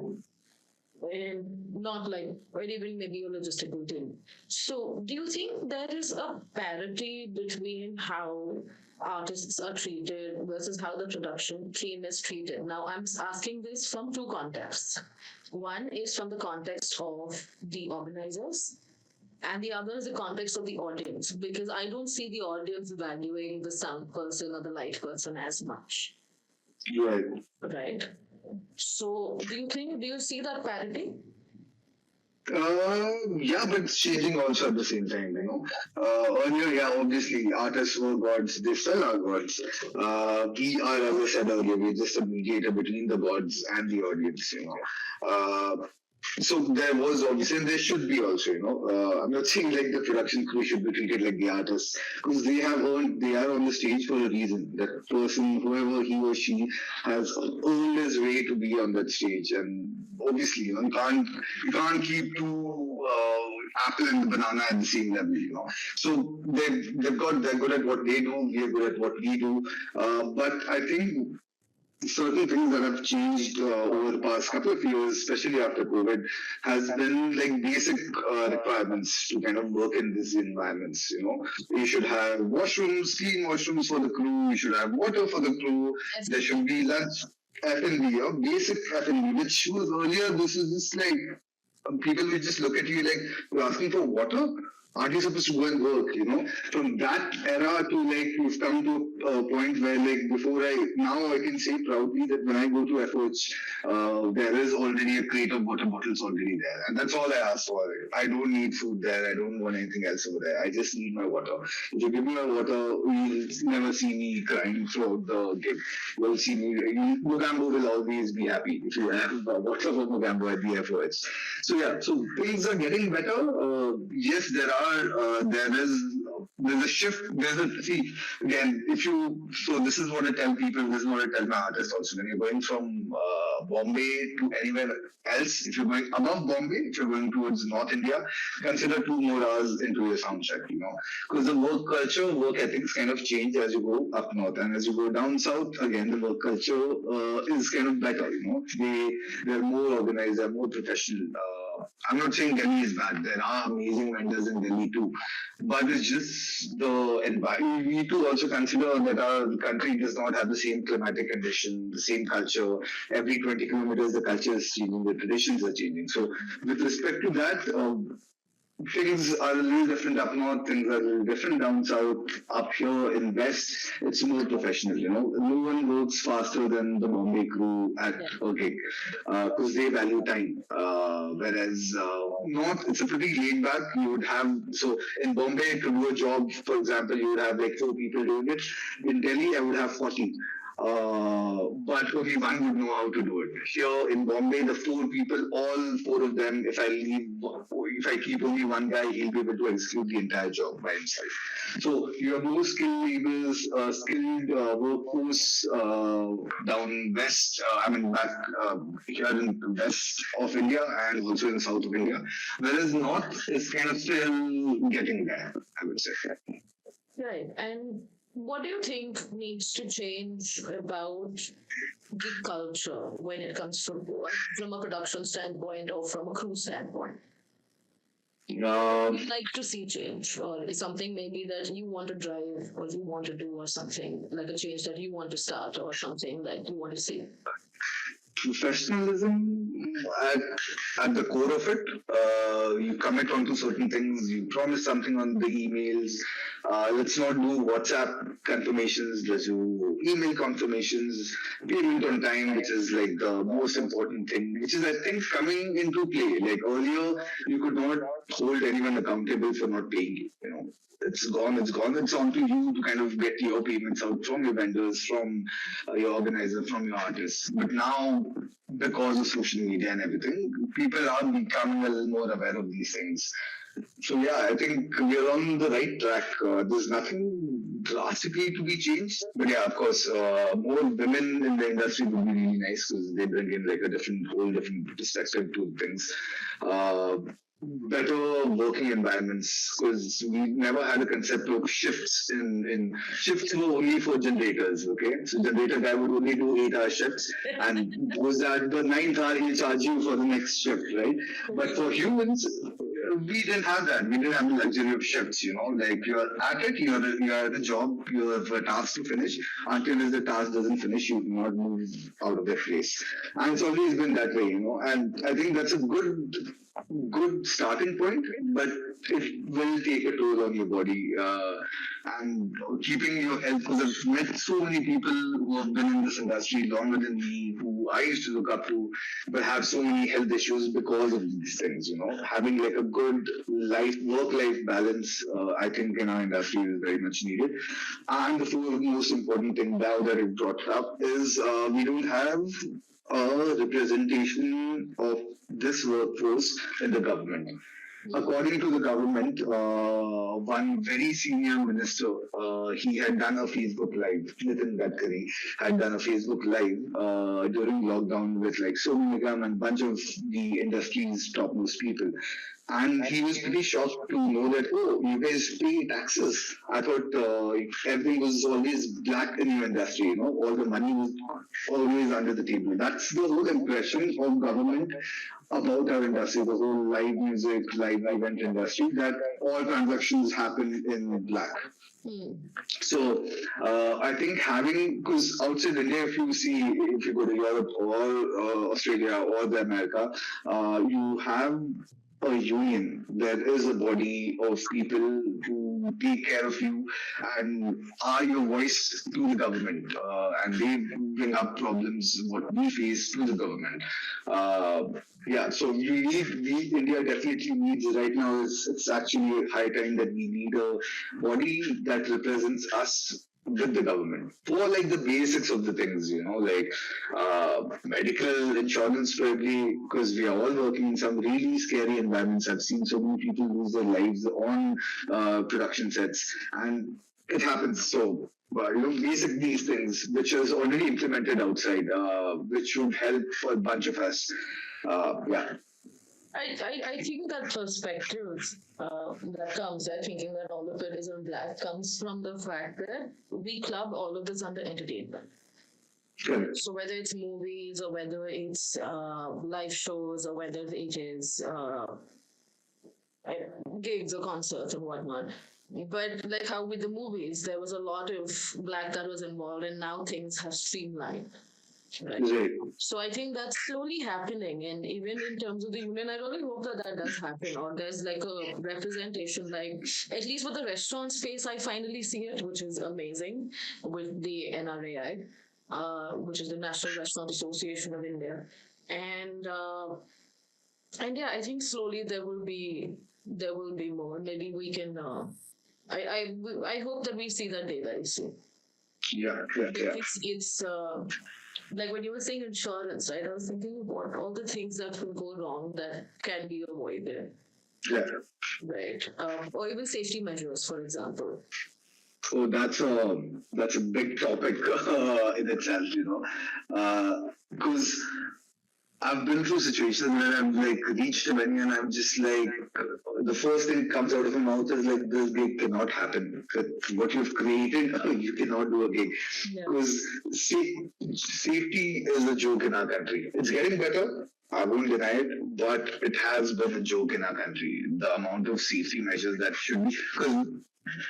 And not like, or even maybe a logistical team. So, do you think there is a parity between how artists are treated versus how the production team is treated? Now, I'm asking this from two contexts. One is from the context of the organizers, and the other is the context of the audience, because I don't see the audience valuing the sound person or the light person as much. Right. Right? So, do you see that parity? Yeah, but it's changing also at the same time, Earlier, yeah, obviously, artists were gods, they still are gods. We are, as I said earlier, we're just a mediator between the gods and the audience, So there was obviously, and there should be also, I'm not saying like the production crew should be treated like the artists, because they are on the stage for a reason. That person, whoever he or she, has earned his way to be on that stage, and obviously, you can't keep two apple and banana at the same level, So they're good at what they do, we're good at what we do, but I think certain things that have changed over the past couple of years, especially after COVID, has been like basic requirements to kind of work in these environments. You should have washrooms, clean washrooms for the crew. You should have water for the crew. There should be lunch. F&B, basic F&B, which was earlier, this is just like people will just look at you like, you're asking for water? Aren't you supposed to go and work, From that era to like, we've come to a point where like now I can say proudly that when I go to FOH, there is already a crate of water bottles already there. And that's all I ask for. I don't need food there. I don't want anything else over there. I just need my water. If you give me my water, you'll never see me crying throughout the gig. You'll see me, Mogambo will always be happy if you have water for Mogambo at the FOH. So yeah, so things are getting better. Yes, there's a shift. See, again, so this is what I tell people, this is what I tell my artists also. When you're going from Bombay to anywhere else, if you're going above Bombay, if you're going towards North India, consider 2 more hours into your sound check, because the work culture, work ethics kind of change as you go up north, and as you go down south, again, the work culture is kind of better, they're more organized, they're more professional. I'm not saying Delhi is bad. There are amazing vendors in Delhi too, but it's just the environment. We need to also consider that our country does not have the same climatic condition, the same culture. Every 20 kilometers, the culture is changing, the traditions are changing. So, with respect to that, things are a little different up north, things are a little different down south. Up here in west, it's more professional, No one works faster than the Bombay crew at a gig because they value time. Whereas north, it's a pretty laid back. You would have, so in Bombay, to do a job, for example, you would have like 4 people doing it. In Delhi, I would have 40. But only one would know how to do it. Here in Bombay, the 4 people, all 4 of them, if I keep only one guy, he'll be able to execute the entire job by himself. So you have more skilled laborers, skilled workforce down west, back here in the west of India and also in the south of India. Whereas north is kind of still getting there, I would say. Right. And what do you think needs to change about gig culture when it comes to from a production standpoint or from a crew standpoint? You'd like to see change, or is something maybe that you want to drive or you want to do, or something like a change that you want to start, or something that you want to see? Professionalism at the core of it. You commit onto certain things, you promise something on the emails. Let's not do WhatsApp confirmations, let's do email confirmations, payment on time, which is like the most important thing, which is, I think, coming into play. Like earlier, you could not hold anyone accountable for not paying you. It's gone. It's on to you to kind of get your payments out from your vendors, from your organizer, from your artists. But now, because of social media and everything, people are becoming a little more aware of these things. So yeah, I think we're on the right track. There's nothing drastically to be changed, but yeah, of course, more women in the industry would be really nice because they bring in like whole different perspective to things. Better working environments, because we never had a concept of shifts. In shifts were only for generators. Okay, so generator guy would only do 8-hour shifts, and was at the 9th hour he'll charge you for the next shift, right? But for humans, we didn't have that. We didn't have the luxury of shifts. Like you're at it, you're at a job, you have a task to finish. Until the task doesn't finish, you do not move out of that place. And it's always been that way. And I think that's a good starting point, but it will take a toll on your body and keeping your health. Because I've met so many people who have been in this industry longer than me, who I used to look up to, but have so many health issues because of these things. Having like a good work-life balance, I think in our industry is very much needed. And the most important thing now that it brought up is we don't have a representation of this workforce in the government. According to the government, one very senior minister, he had done a Facebook Live. Nitin Gadkari had done a Facebook Live during lockdown with like Sonu Nigam and a bunch of the industry's topmost people. And he was pretty shocked to know that, oh, you guys pay taxes. I thought everything was always black in your industry, all the money was always under the table. That's the whole impression of government about our industry, the whole live music, live event industry, that all transactions happen in black. So I think because outside India, if you go to Europe or Australia or the America, you have a union. There is a body of people who take care of you and are your voice to the government, and they bring up problems what we face to the government. Yeah, so India definitely needs right now. It's actually high time that we need a body that represents us with the government for like the basics of the things, like medical insurance probably, because we are all working in some really scary environments. I've seen so many people lose their lives on production sets, and it happens. So basic these things which is already implemented outside, which would help for a bunch of us. Yeah. I think that perspective that comes there, thinking that all of it is in black, comes from the fact that we club all of this under entertainment. Correct. So whether it's movies or whether it's live shows or whether it is gigs or concerts and whatnot. But like how with the movies, there was a lot of black that was involved, and now things have streamlined. Right. Right. So I think that's slowly happening, and even in terms of the union, I really hope that that does happen, or there's like a representation, like at least with the restaurant space, I finally see it, which is amazing, with the NRAI, which is the National Restaurant Association of India, and yeah, I think slowly there will be more. Maybe we can. I hope that we see that day very soon. Yeah. It's like when you were saying insurance, right? I was thinking about all the things that will go wrong that can be avoided. Yeah. Right. Or even safety measures, for example. Oh, that's a big topic in itself, because I've been through situations where I've like reached a venue and I'm just like, the first thing that comes out of my mouth is like, this gig cannot happen. What you've created, you cannot do a gig. Because safety is a joke in our country. It's getting better. I won't deny it, but it has been a joke in our country. The amount of safety measures that should be, because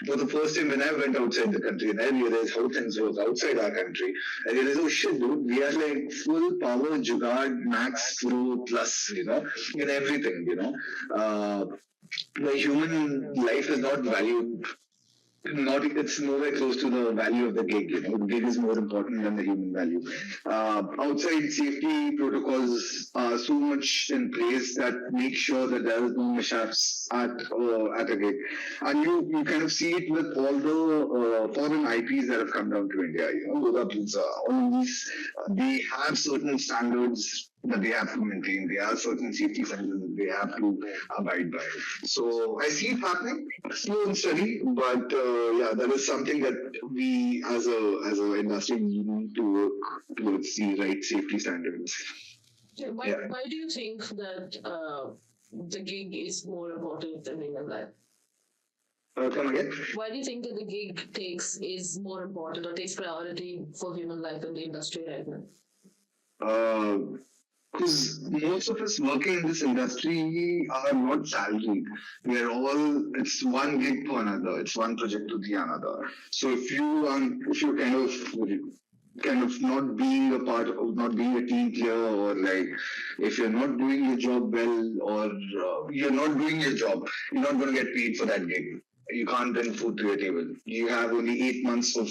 for the first time when I went outside the country and I realized how things work outside our country, I realized, oh shit, dude, we are like full power, Jugaad, Max, Pro, Plus, in everything, the human life is not valued. It's nowhere close to the value of the gig. The gig is more important than the human value. Outside safety protocols are so much in place that make sure that there is no mishaps at a gig, and you kind of see it with all the foreign IPs that have come down to India. Yoga Pizza, all of these, they have certain standards that they have to maintain. There are certain safety standards that they have to abide by. So I see it happening, slow and steady, but yeah, that is something that we as a industry we need to work towards the right safety standards. Why do you think that the gig is more important than real life? Come again? Why do you think that the gig is more important or takes priority for human life in the industry right now? Because most of us working in this industry are not salaried. It's one gig to another. It's one project to the another. So if you're kind of not being a part of, not being a team player, or like if you're not doing your job well, or you're not doing your job, you're not going to get paid for that gig. You can't bring food to your table. You have only 8 months to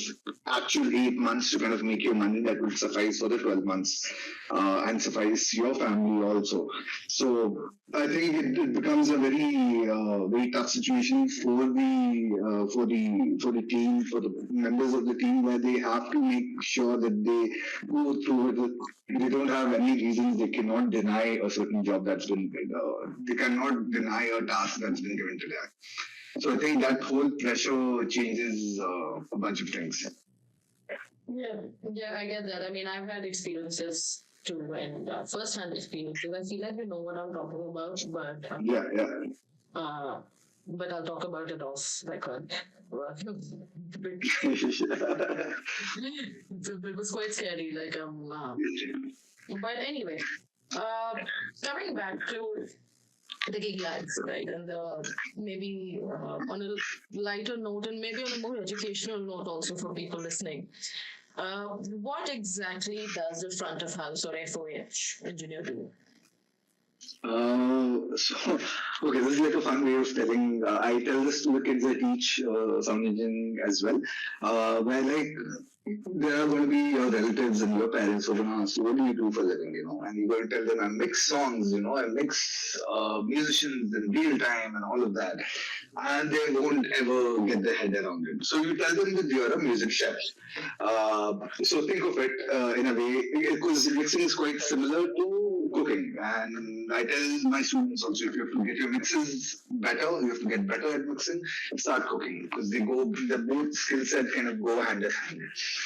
kind of make your money that will suffice for the 12 months and suffice your family also. So I think it becomes a very tough situation for the team, for the members of the team, where they have to make sure that they go through it. They don't have any reasons. They cannot deny a certain job that's been. They cannot deny a task that's been given to them. So I think that whole pressure changes a bunch of things. Yeah, I get that. I mean, I've had experiences to and first-hand experiences. I feel like you know what I'm talking about, Yeah. but I'll talk about it off record. It was quite scary. But anyway, coming back to the gig lives, right? And maybe on a lighter note, and maybe on a more educational note also for people listening. What exactly does the front of house or FOH engineer do? Okay, this is like a fun way of telling. I tell this to the kids I teach sound engineering as well, where like there are going to be your relatives and your parents who are going to ask you, what do you do for a living, and you're going to tell them I mix songs, I mix musicians in real time and all of that, and they won't ever get their head around it. So you tell them that you're a music chef. So think of it in a way, because mixing is quite similar to cooking, and I tell my students also, if you have to get your mixes better, you have to get better at mixing, start cooking, because the both skill set kind of go hand in hand.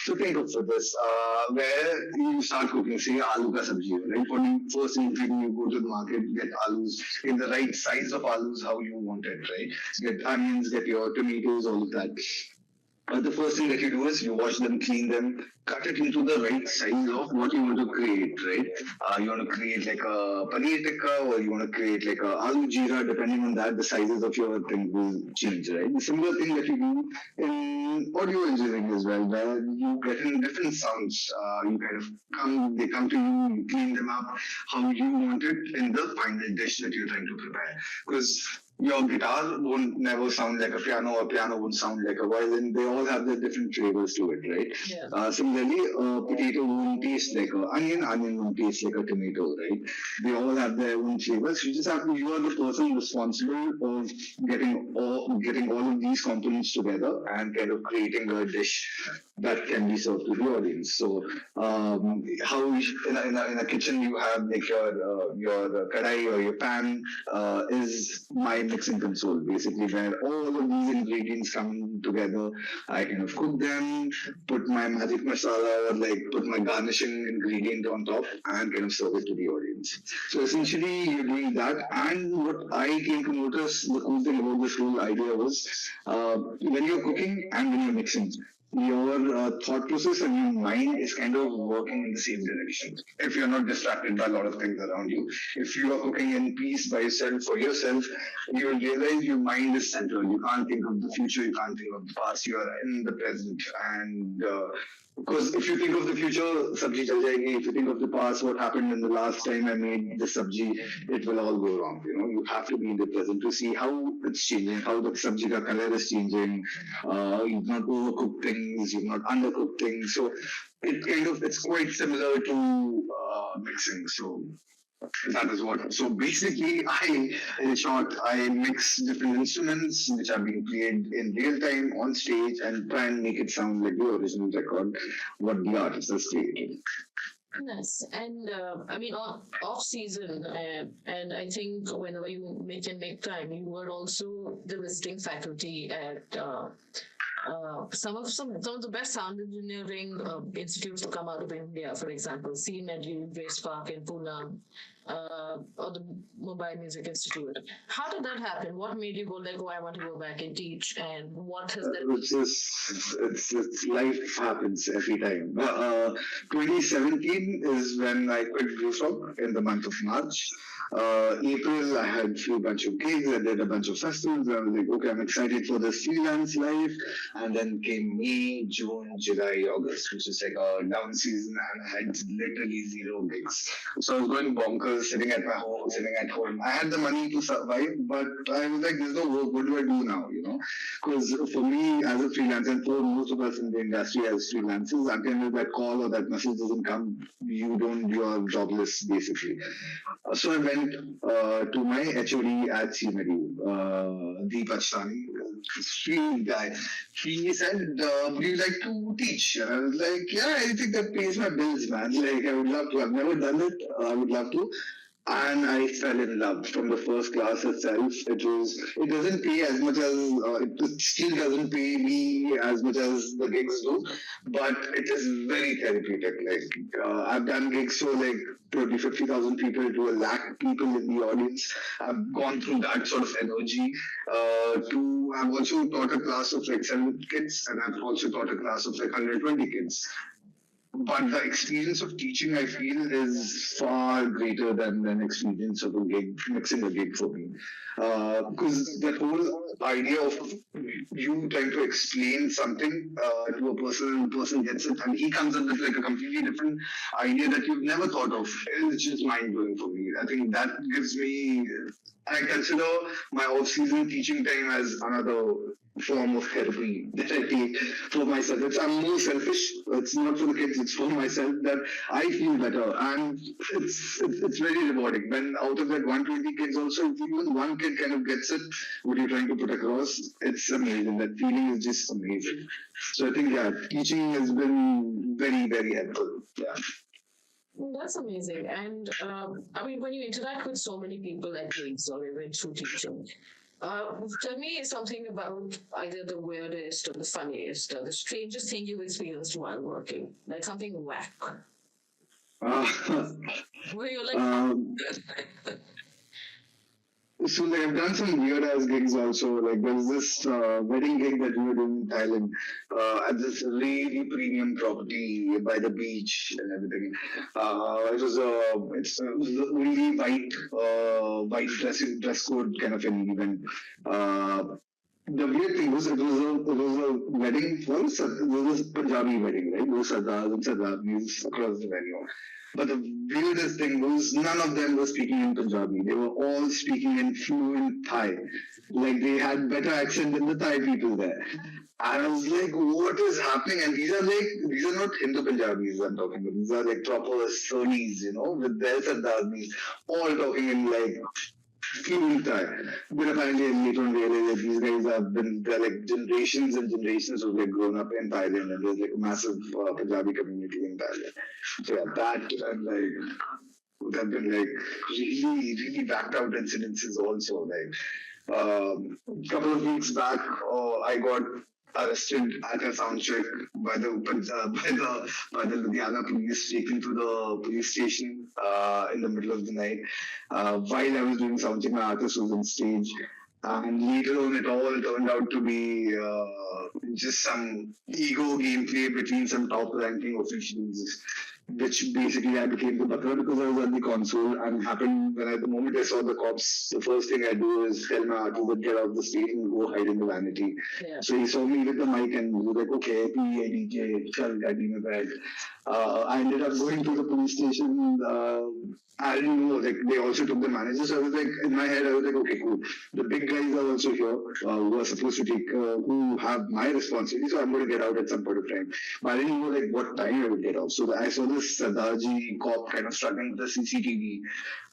So think of this, where you start cooking, say aloo ka sabji, right? First thing you go to the market, get alus in the right size of alus, how you want it, right? Get onions, get your tomatoes, all of that. The first thing that you do is you wash them, clean them, cut it into the right size of what you want to create, right? You want to create like a paneer tikka, or you want to create like a aloo jeera. Depending on that, the sizes of your thing will change, right? The similar thing that you do in audio engineering as well, where you get in different sounds. You kind of they come to you, you clean them up how you want it in the final dish that you're trying to prepare. Because your guitar won't never sound like a piano, or piano won't sound like a violin. They all have their different flavors to it, right? Yeah. Similarly, potato won't taste like an onion won't taste like a tomato, right? They all have their own flavors. You just have to, you are the person responsible of getting all of these components together and kind of creating a dish that can be served to the audience. So, how in a kitchen you have like your kadai or your pan is my mixing console, basically, where all of these ingredients come together. I kind of cook them, put my magic masala, or like put my garnishing ingredient on top, and kind of serve it to the audience. So essentially, you're doing that. And what I came to notice, the cool thing about this whole idea was when you're cooking and when you're mixing, your thought process and your mind is kind of working in the same direction. If you're not distracted by a lot of things around you, if you are cooking in peace by yourself, for yourself, you will realize your mind is centered. You can't think of the future, you can't think of the past, you are in the present. And because if you think of the future, sabji chal jayegi. If you think of the past, what happened in the last time I made this sabji, it will all go wrong. You have to be in the present to see how it's changing, how the sabji ka color is changing. You've not overcooked things, you've not undercooked things. So it's quite similar to mixing. So that is what. So basically, in short, I mix different instruments which are being played in real time on stage and try and make it sound like the original record, what the artist has created. Yes, and I mean off season, and I think whenever you can make time, you were also the visiting faculty at some of the best sound engineering institutes to come out of India. For example, CMED, Grace Park in Pune, or the Mumbai Music Institute. How did that happen? What made you go like, oh, I want to go back and teach, and what has that? It's life happens every time. 2017 is when I quit blueFROG in the month of March. April, I had a bunch of gigs. I did a bunch of festivals. I was like, okay, I'm excited for this freelance life. And then came May, June, July, August, which is like a down season, and I had literally zero gigs. So I was going bonkers, sitting at home. I had the money to survive, but I was like, there's no work. What do I do now? Because for me as a freelancer, and for most of us in the industry as freelancers, until that call or that message doesn't come, you're jobless basically. So I went to my HOD at CMED, Deep Achhtani, street guy. He said, would you like to teach? And I was like, yeah, I think that pays my bills, man. Like, I would love to. I've never done it. I would love to. and I fell in love from the first class itself. It doesn't pay as much as it still doesn't pay me as much as the gigs do, but it is very therapeutic. Like I've done gigs for like 50,000 people to a lakh people in the audience. I've gone through that sort of energy. I've also taught a class of like 7 kids, and I've also taught a class of like 120 kids, but the experience of teaching, I feel, is far greater than an experience of a gig, mixing a gig for me. Because that whole idea of you trying to explain something to a person, and the person gets it, and he comes up with like a completely different idea that you've never thought of. It's just mind blowing for me. I think that gives me. I consider my off-season teaching time as another form of therapy that I take for myself. I'm more selfish. It's not for the kids. It's for myself that I feel better, and it's very rewarding. When out of that 120 kids, also if even one kid kind of gets it, what you're trying to put across, it's amazing. That feeling is just amazing. So I think teaching has been very helpful. Yeah. That's amazing. And I mean, when you interact with so many people at gigs or even through teaching, tell me something about either the weirdest or the funniest or the strangest thing you've experienced while working, like something whack. Uh, Where you're like, um, So like, I've done some weird ass gigs also. Like there's this wedding gig that we were doing in Thailand at this really premium property by the beach and everything. It was the only white dress code kind of an event. The weird thing was it was a wedding for it was a Punjabi wedding, right? There were Sardars and Sardaris across the venue. But the weirdest thing was none of them were speaking in Punjabi. They were all speaking in fluent Thai. Like they had better accent than the Thai people there. And I was like, what is happening? And these are not Hindu Punjabis I'm talking about. These are like proper Sonis, with their Sardaris, all talking in like fluent Thai. But apparently I later on realized that these guys they're like generations and generations who've like grown up in Thailand, and there's like a massive Punjabi community in Thailand. So yeah, that and like would have been like really backed out incidences also. Like a couple of weeks back, I got arrested at a sound check by the by the Ludhiana police, taken to the police station in the middle of the night. While I was doing sound check, my artist was on stage. And later on, it all turned out to be just some ego gameplay between some top-ranking officials, which basically I became the butler because I was at the console, and happened when the moment I saw the cops, the first thing I do is tell my artist to get off the stage and go hide in the vanity. yeah. So he saw me with the mic and he was like, okay, PA, DJ, chal, daddy, mein baith. I ended up going to the police station. I didn't know, like, they also took the manager. So I was like, in my head, I was like, okay, cool. The big guys are also here who are supposed to take, who have my responsibility. So I'm going to get out at some point of time. But I didn't know, like, what time I would get out. So I saw this Sardarji cop kind of struggling with the CCTV.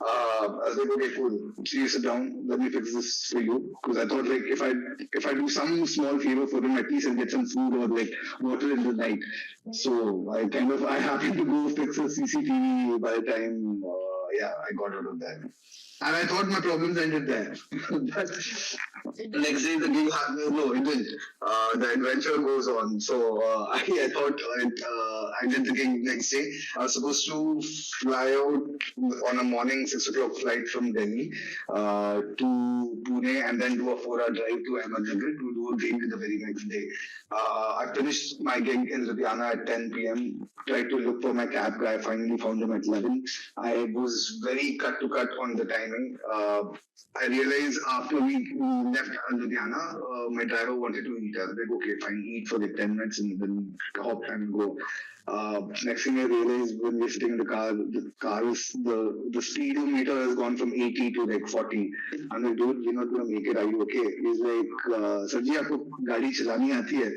I was like, okay, cool. So you sit down. Let me fix this for you. Because I thought, like, if I do some small favor for him, at least I'll get some food or, like, water in the night. So I happened to go fix a CCTV by the time, I got out of that. And I thought my problems ended there. But next day the gig happened. No, it didn't. The adventure goes on. So I thought I did the gig next day. I was supposed to fly out on a morning 6 o'clock flight from Delhi to Pune and then do a 4-hour drive to Ahmednagar to do a gig the very next day. I finished my gig in Ludhiana at 10 p.m. Tried to look for my cab guy. Finally found him at 11. I was very cut on the timing. I realized after we left Ludhiana, my driver wanted to eat. I was like, okay, fine, eat for like 10 minutes and then hop and go. Next thing I realized when we're sitting in the car is the speedometer has gone from 80 to like 40. I'm like, dude, we're not gonna make it. Are you okay? He's like, Sir ji, aapko gaadi chalani aati hai?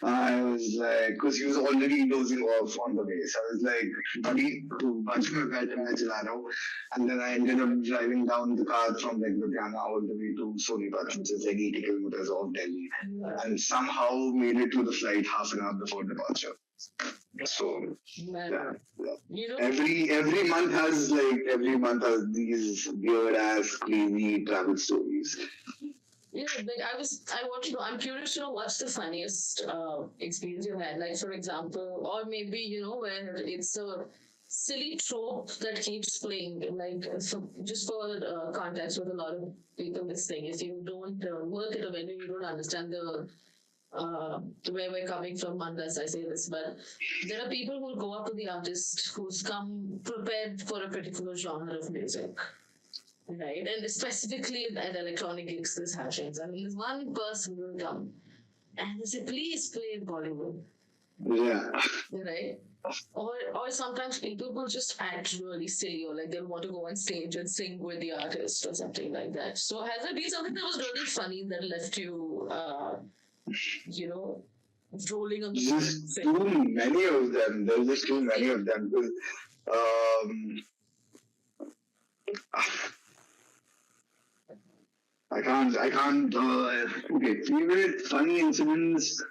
I was like, because he was already dozing off on the way. So I was like, buddy, tu bach mein baith, main chala raha hu. And then I ended up driving down the car from like Ludhiana all the way to Sonipat, which is like 80 kilometers off Delhi. And somehow made it to the flight half an hour before departure. So Man. yeah, yeah. You know, Every month has these weird ass crazy travel stories. like I want to know, I'm curious to know what's the funniest experience you had. Like, for example, or maybe, where it's a silly trope that keeps playing. Like, so just for context with a lot of people listening, if you don't work at a venue, you don't understand where we're coming from unless I say this, but there are people who go up to the artist who's come prepared for a particular genre of music. Right, and specifically at electronic gigs, this happens. I mean, there's one person will come and they say, "Please play Bollywood," Yeah. right? Or sometimes people will just act really silly, or like they'll want to go on stage and sing with the artist or something like that. So, has there been something that was really funny that left you, you know, rolling on the floor? Just too many of them. There's just too many of them. Because, I can't, okay, favorite funny incidents.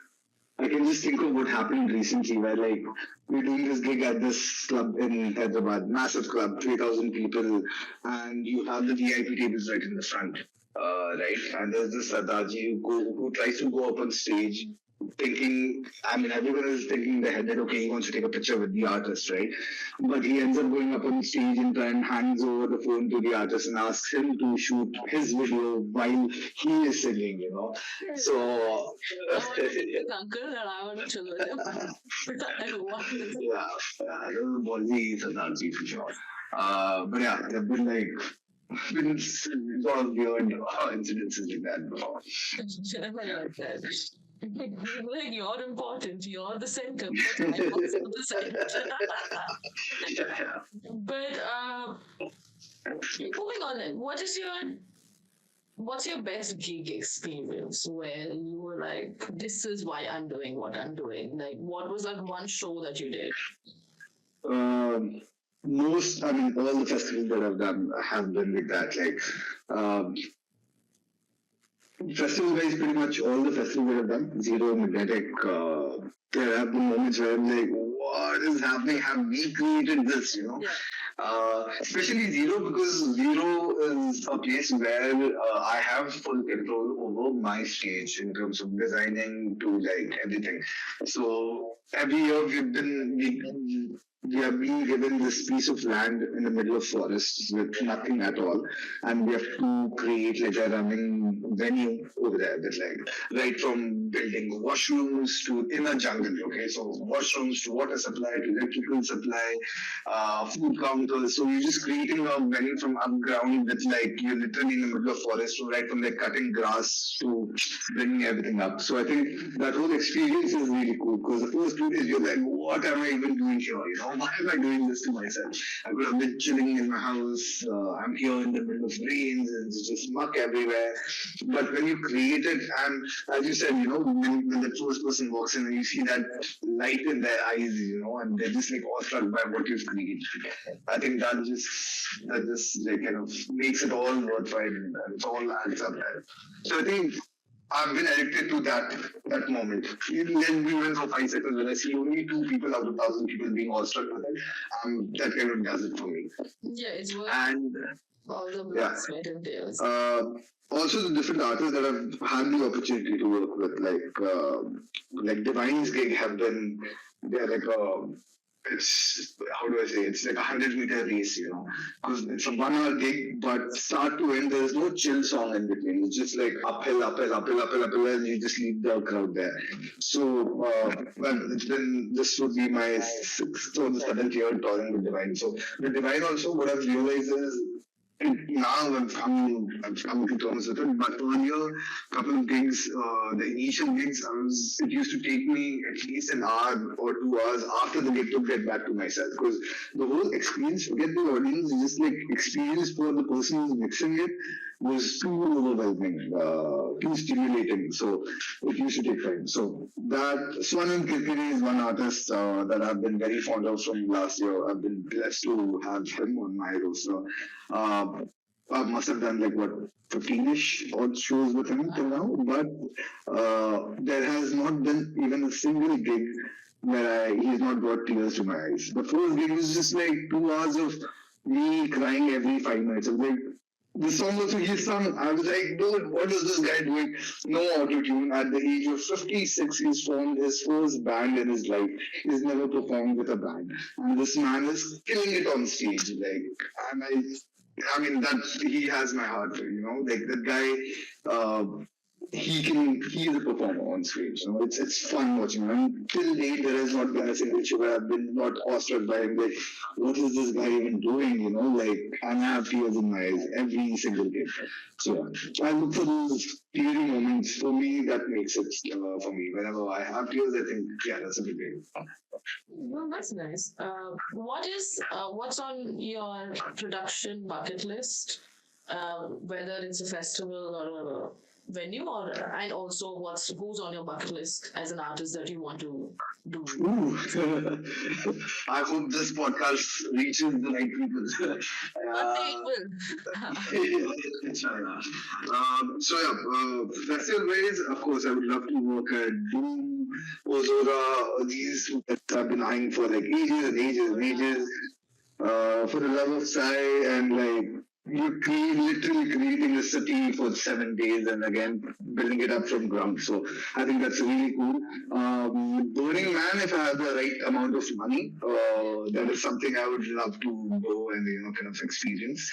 I can just think of what happened recently where like we're doing this gig at this club in Hyderabad, massive club, 3,000 people, and you have the VIP tables right in the front, right? And there's this Sardaji who tries to go up on stage thinking, I mean, everyone is thinking in their head that, okay, he wants to take a picture with the artist, right? But he ends up going up on stage and hands over the phone to the artist and asks him to shoot his video while he is singing, So, I want to be his uncle and I want to chill with him. yeah, that was ballsy Sardaji for sure. But yeah, there have been been a lot of weird incidences like that before. I like that. Like, you're important, you're the center, but I'm also the center. Yeah. But moving on, what's your best gig experience where you were like, this is why I'm doing what I'm doing? Like, what was that one show that you did? I mean, all the festivals that I've done have been like that. Festival wise, pretty much all the festivals that I've done, Zero, Magnetic, there have been moments where I'm like, what is happening? Have we created this, Especially Zero, because Zero is a place where I have full control over my stage in terms of designing to like everything. So every year we have been given this piece of land in the middle of forests with nothing at all, and we have to create like a running venue over there with right from building washrooms to in a jungle. Okay, so washrooms to water supply to electrical supply, food counters. So you're just creating a venue from upground with you're literally in the middle of forest, so right from cutting grass to bringing everything up. So I think that whole experience is really cool because the first 2 days you're like, what am I even doing here? Why am I doing this to myself? I could have been chilling in my house. I'm here in the middle of rains and it's just muck everywhere. But when you create it, and as you said, when the first person walks in and you see that light in their eyes, and they're just awestruck by what you've created. I think that just kind of makes it all worthwhile and it all adds up there. So I think I've been addicted to that moment. Even for 5 seconds, when I see only 2 people out of 1,000 people being awestruck with it, that kind of does it for me. Yeah, it's worth And all the blood, sweat, and tears. Also the different artists that I've had the opportunity to work with, like Divine's gig have been, they're it's how do I say, it's like 100-meter race, because it's a 1 hour gig, but start to end there's no chill song in between. It's just uphill, and you just leave the crowd there. So this would be my 6th or the 7th year touring with Divine. So with Divine also, what I've realized is now I've come to terms with it, but earlier couple of gigs, the initial gigs, it used to take me at least an hour or 2 hours after the gig to get back to myself, because the whole experience, forget the audience, just experience for the person who's mixing it was too overwhelming, too stimulating, so it used to take time. So that Swanand Kirkire is one artist that I've been very fond of from last year. I've been blessed to have him on my roster. I must have done 15-ish odd shows with him till now, but there has not been even a single gig where he's not brought tears to my eyes. The first gig was just like 2 hours of me crying every 5 minutes. I was like, the song also he sung. I was like, dude, what is this guy doing? No auto tune. At the age of 56, he's formed his first band in his life. He's never performed with a band, and this man is killing it on stage. Like, and I mean, that he has my heart. Like that guy. He is a performer on stage. It's fun watching him. And till date, there has not been a single show where I've been not awestruck by him. Like, what is this guy even doing? Like, and I have tears in my eyes every single game. So yeah, I look for those teary moments. For me, that makes it for me. Whenever I have tears, I think, yeah, that's a good game. Well, that's nice. What's on your production bucket list? Whether it's a festival or a venue, and also who's on your bucket list as an artist that you want to do? Ooh. I hope this podcast reaches the right people. One day it will. Inshallah. Festival ways, of course, I would love to work at Doom, Ozora, these that I've been eyeing for like ages and ages and ages. For the love of Sai, and like literally creating a city for 7 days and again building it up from ground. So I think that's really cool. Burning Man, if I have the right amount of money, that is something I would love to go and kind of experience.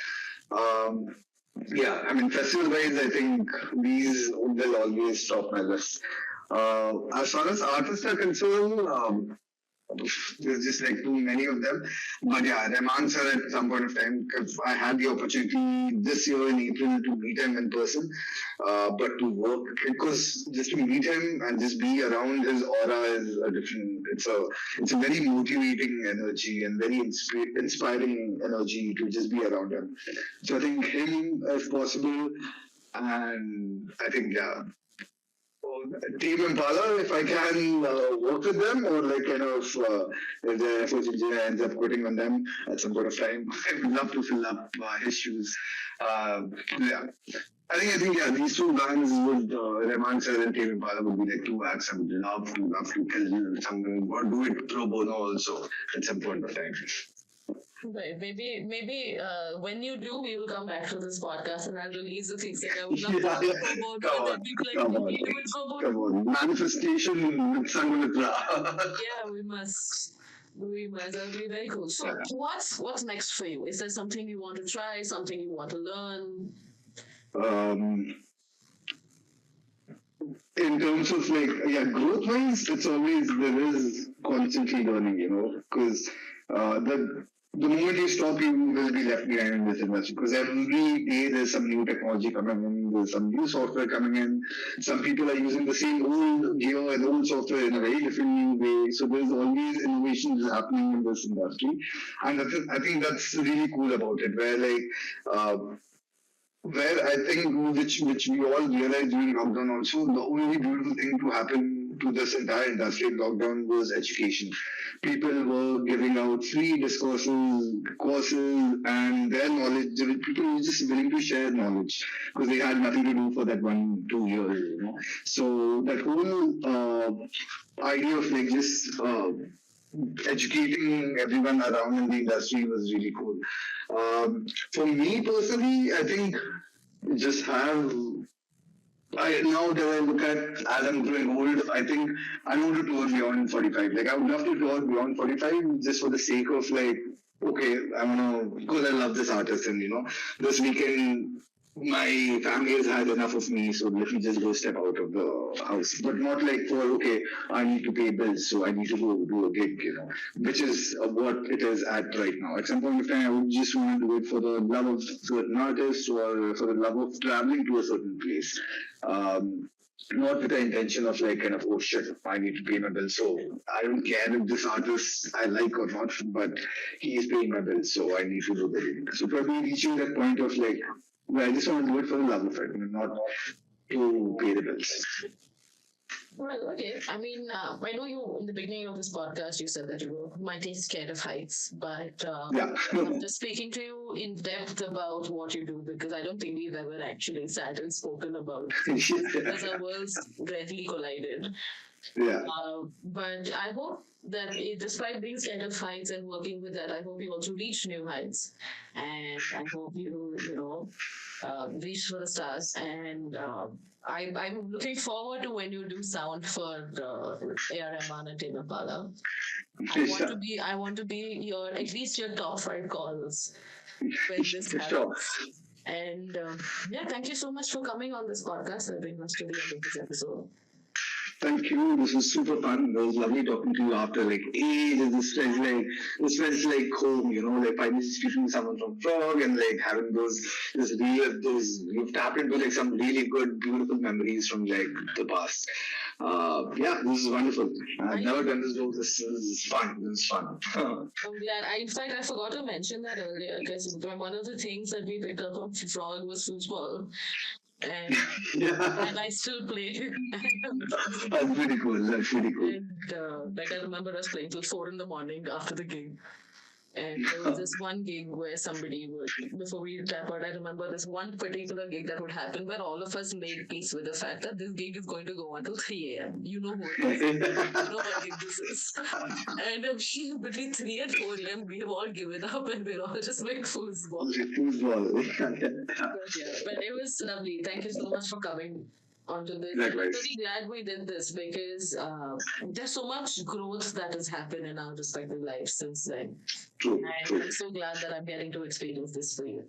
Yeah, I mean, festival wise, I think these will always top my list. As far as artists are concerned, there's just like too many of them. But yeah, Rahman sir at some point of time, because I had the opportunity this year in April to meet him in person, but to work, because just to meet him and just be around his aura is a different, it's a very motivating energy and very inspiring energy to just be around him. So I think him, if possible, and I think, yeah, Team Impala, if I can work with them, or like kind of if the FOG engineer ends up quitting on them at some point of time, I would love to fill up his shoes. Yeah, I think yeah, these two bands would Rahman sir and Team Impala would be like two acts I would love to kill someone or do it pro bono also at some point of time. Right. Maybe when you do, we will come back to this podcast and I'll release the things that I would love to do it pro bono. Come And on, then we like, come can on, we do it pro bono? come on, manifestation with Sangamitra. Yeah, we must. We must. That'll be very cool. So, what's next for you? Is there something you want to try? Something you want to learn? In terms of like, yeah, growth wise, there is constantly learning, because the moment you stop, you will be left behind in this industry, because every day there's some new technology coming in, there's some new software coming in, some people are using the same old gear and old software in a very different new way, so there's always innovations happening in this industry, and I think that's really cool about it, where I think which we all realized during lockdown also, the only beautiful thing to happen to this entire industry in lockdown was education. People were giving out free discourses, courses, and their knowledge. People were just willing to share knowledge because they had nothing to do for that 1-2 years. So that whole idea of like just educating everyone around in the industry was really cool. For me personally, I think just now that I look at as I'm growing old, I think I want to tour beyond 45. Like I would love to tour beyond 45 just for the sake of like, okay, because I love this artist and this weekend my family has had enough of me, so let me just go step out of the house. But not like for, okay, I need to pay bills, so I need to go do a gig, which is what it is at right now. At some point of time, I would just want to do it for the love of certain artists or for the love of traveling to a certain place. Not with the intention of like kind of, oh shit, I need to pay my bills. So I don't care if this artist I like or not, but he is paying my bills, so I need to do the gig. So probably reaching that point of like, well, I just want to do it for the love of it, not to pay the bills. Well, okay. I mean, I know you in the beginning of this podcast, you said that you might be scared of heights, but after speaking to you in depth about what you do, because I don't think we've ever actually sat and spoken about it, because our worlds rarely collided. Yeah. But I hope that despite these kind of heights and working with that, I hope you also reach new heights, and I hope reach for the stars. And I'm looking forward to when you do sound for A.R. Rahman and Tame Impala. I want to be your at least your top 5 calls when this For happens. sure. And yeah, thank you so much for coming on this podcast and bringing us to the end of this episode. Thank you. This was super fun. It was lovely talking to you after like ages. This felt like home, like finally speaking to someone from Frog and like having you've tapped into like some really good, beautiful memories from like the past. Yeah, this is wonderful. I've never done this before. This is fun. This is fun. In fact, I forgot to mention that earlier because one of the things that we picked up from Frog was football. And, Yeah. and I still play. That's pretty cool. That's pretty cool. And I remember us playing till 4 in the morning after the game. And there was this one gig where somebody would, before we tap out, I remember this one particular gig that would happen where all of us made peace with the fact that this gig is going to go until 3 a.m. You know who it is. You know what gig this is. And between 3 and 4 a.m., we've all given up and we're all just like foosball. But it was lovely. Thank you so much for coming onto this. I'm really glad we did this because there's so much growth that has happened in our respective lives since then. True. I'm so glad that I'm getting to experience this for you.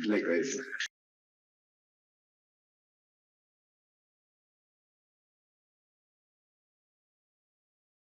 Likewise.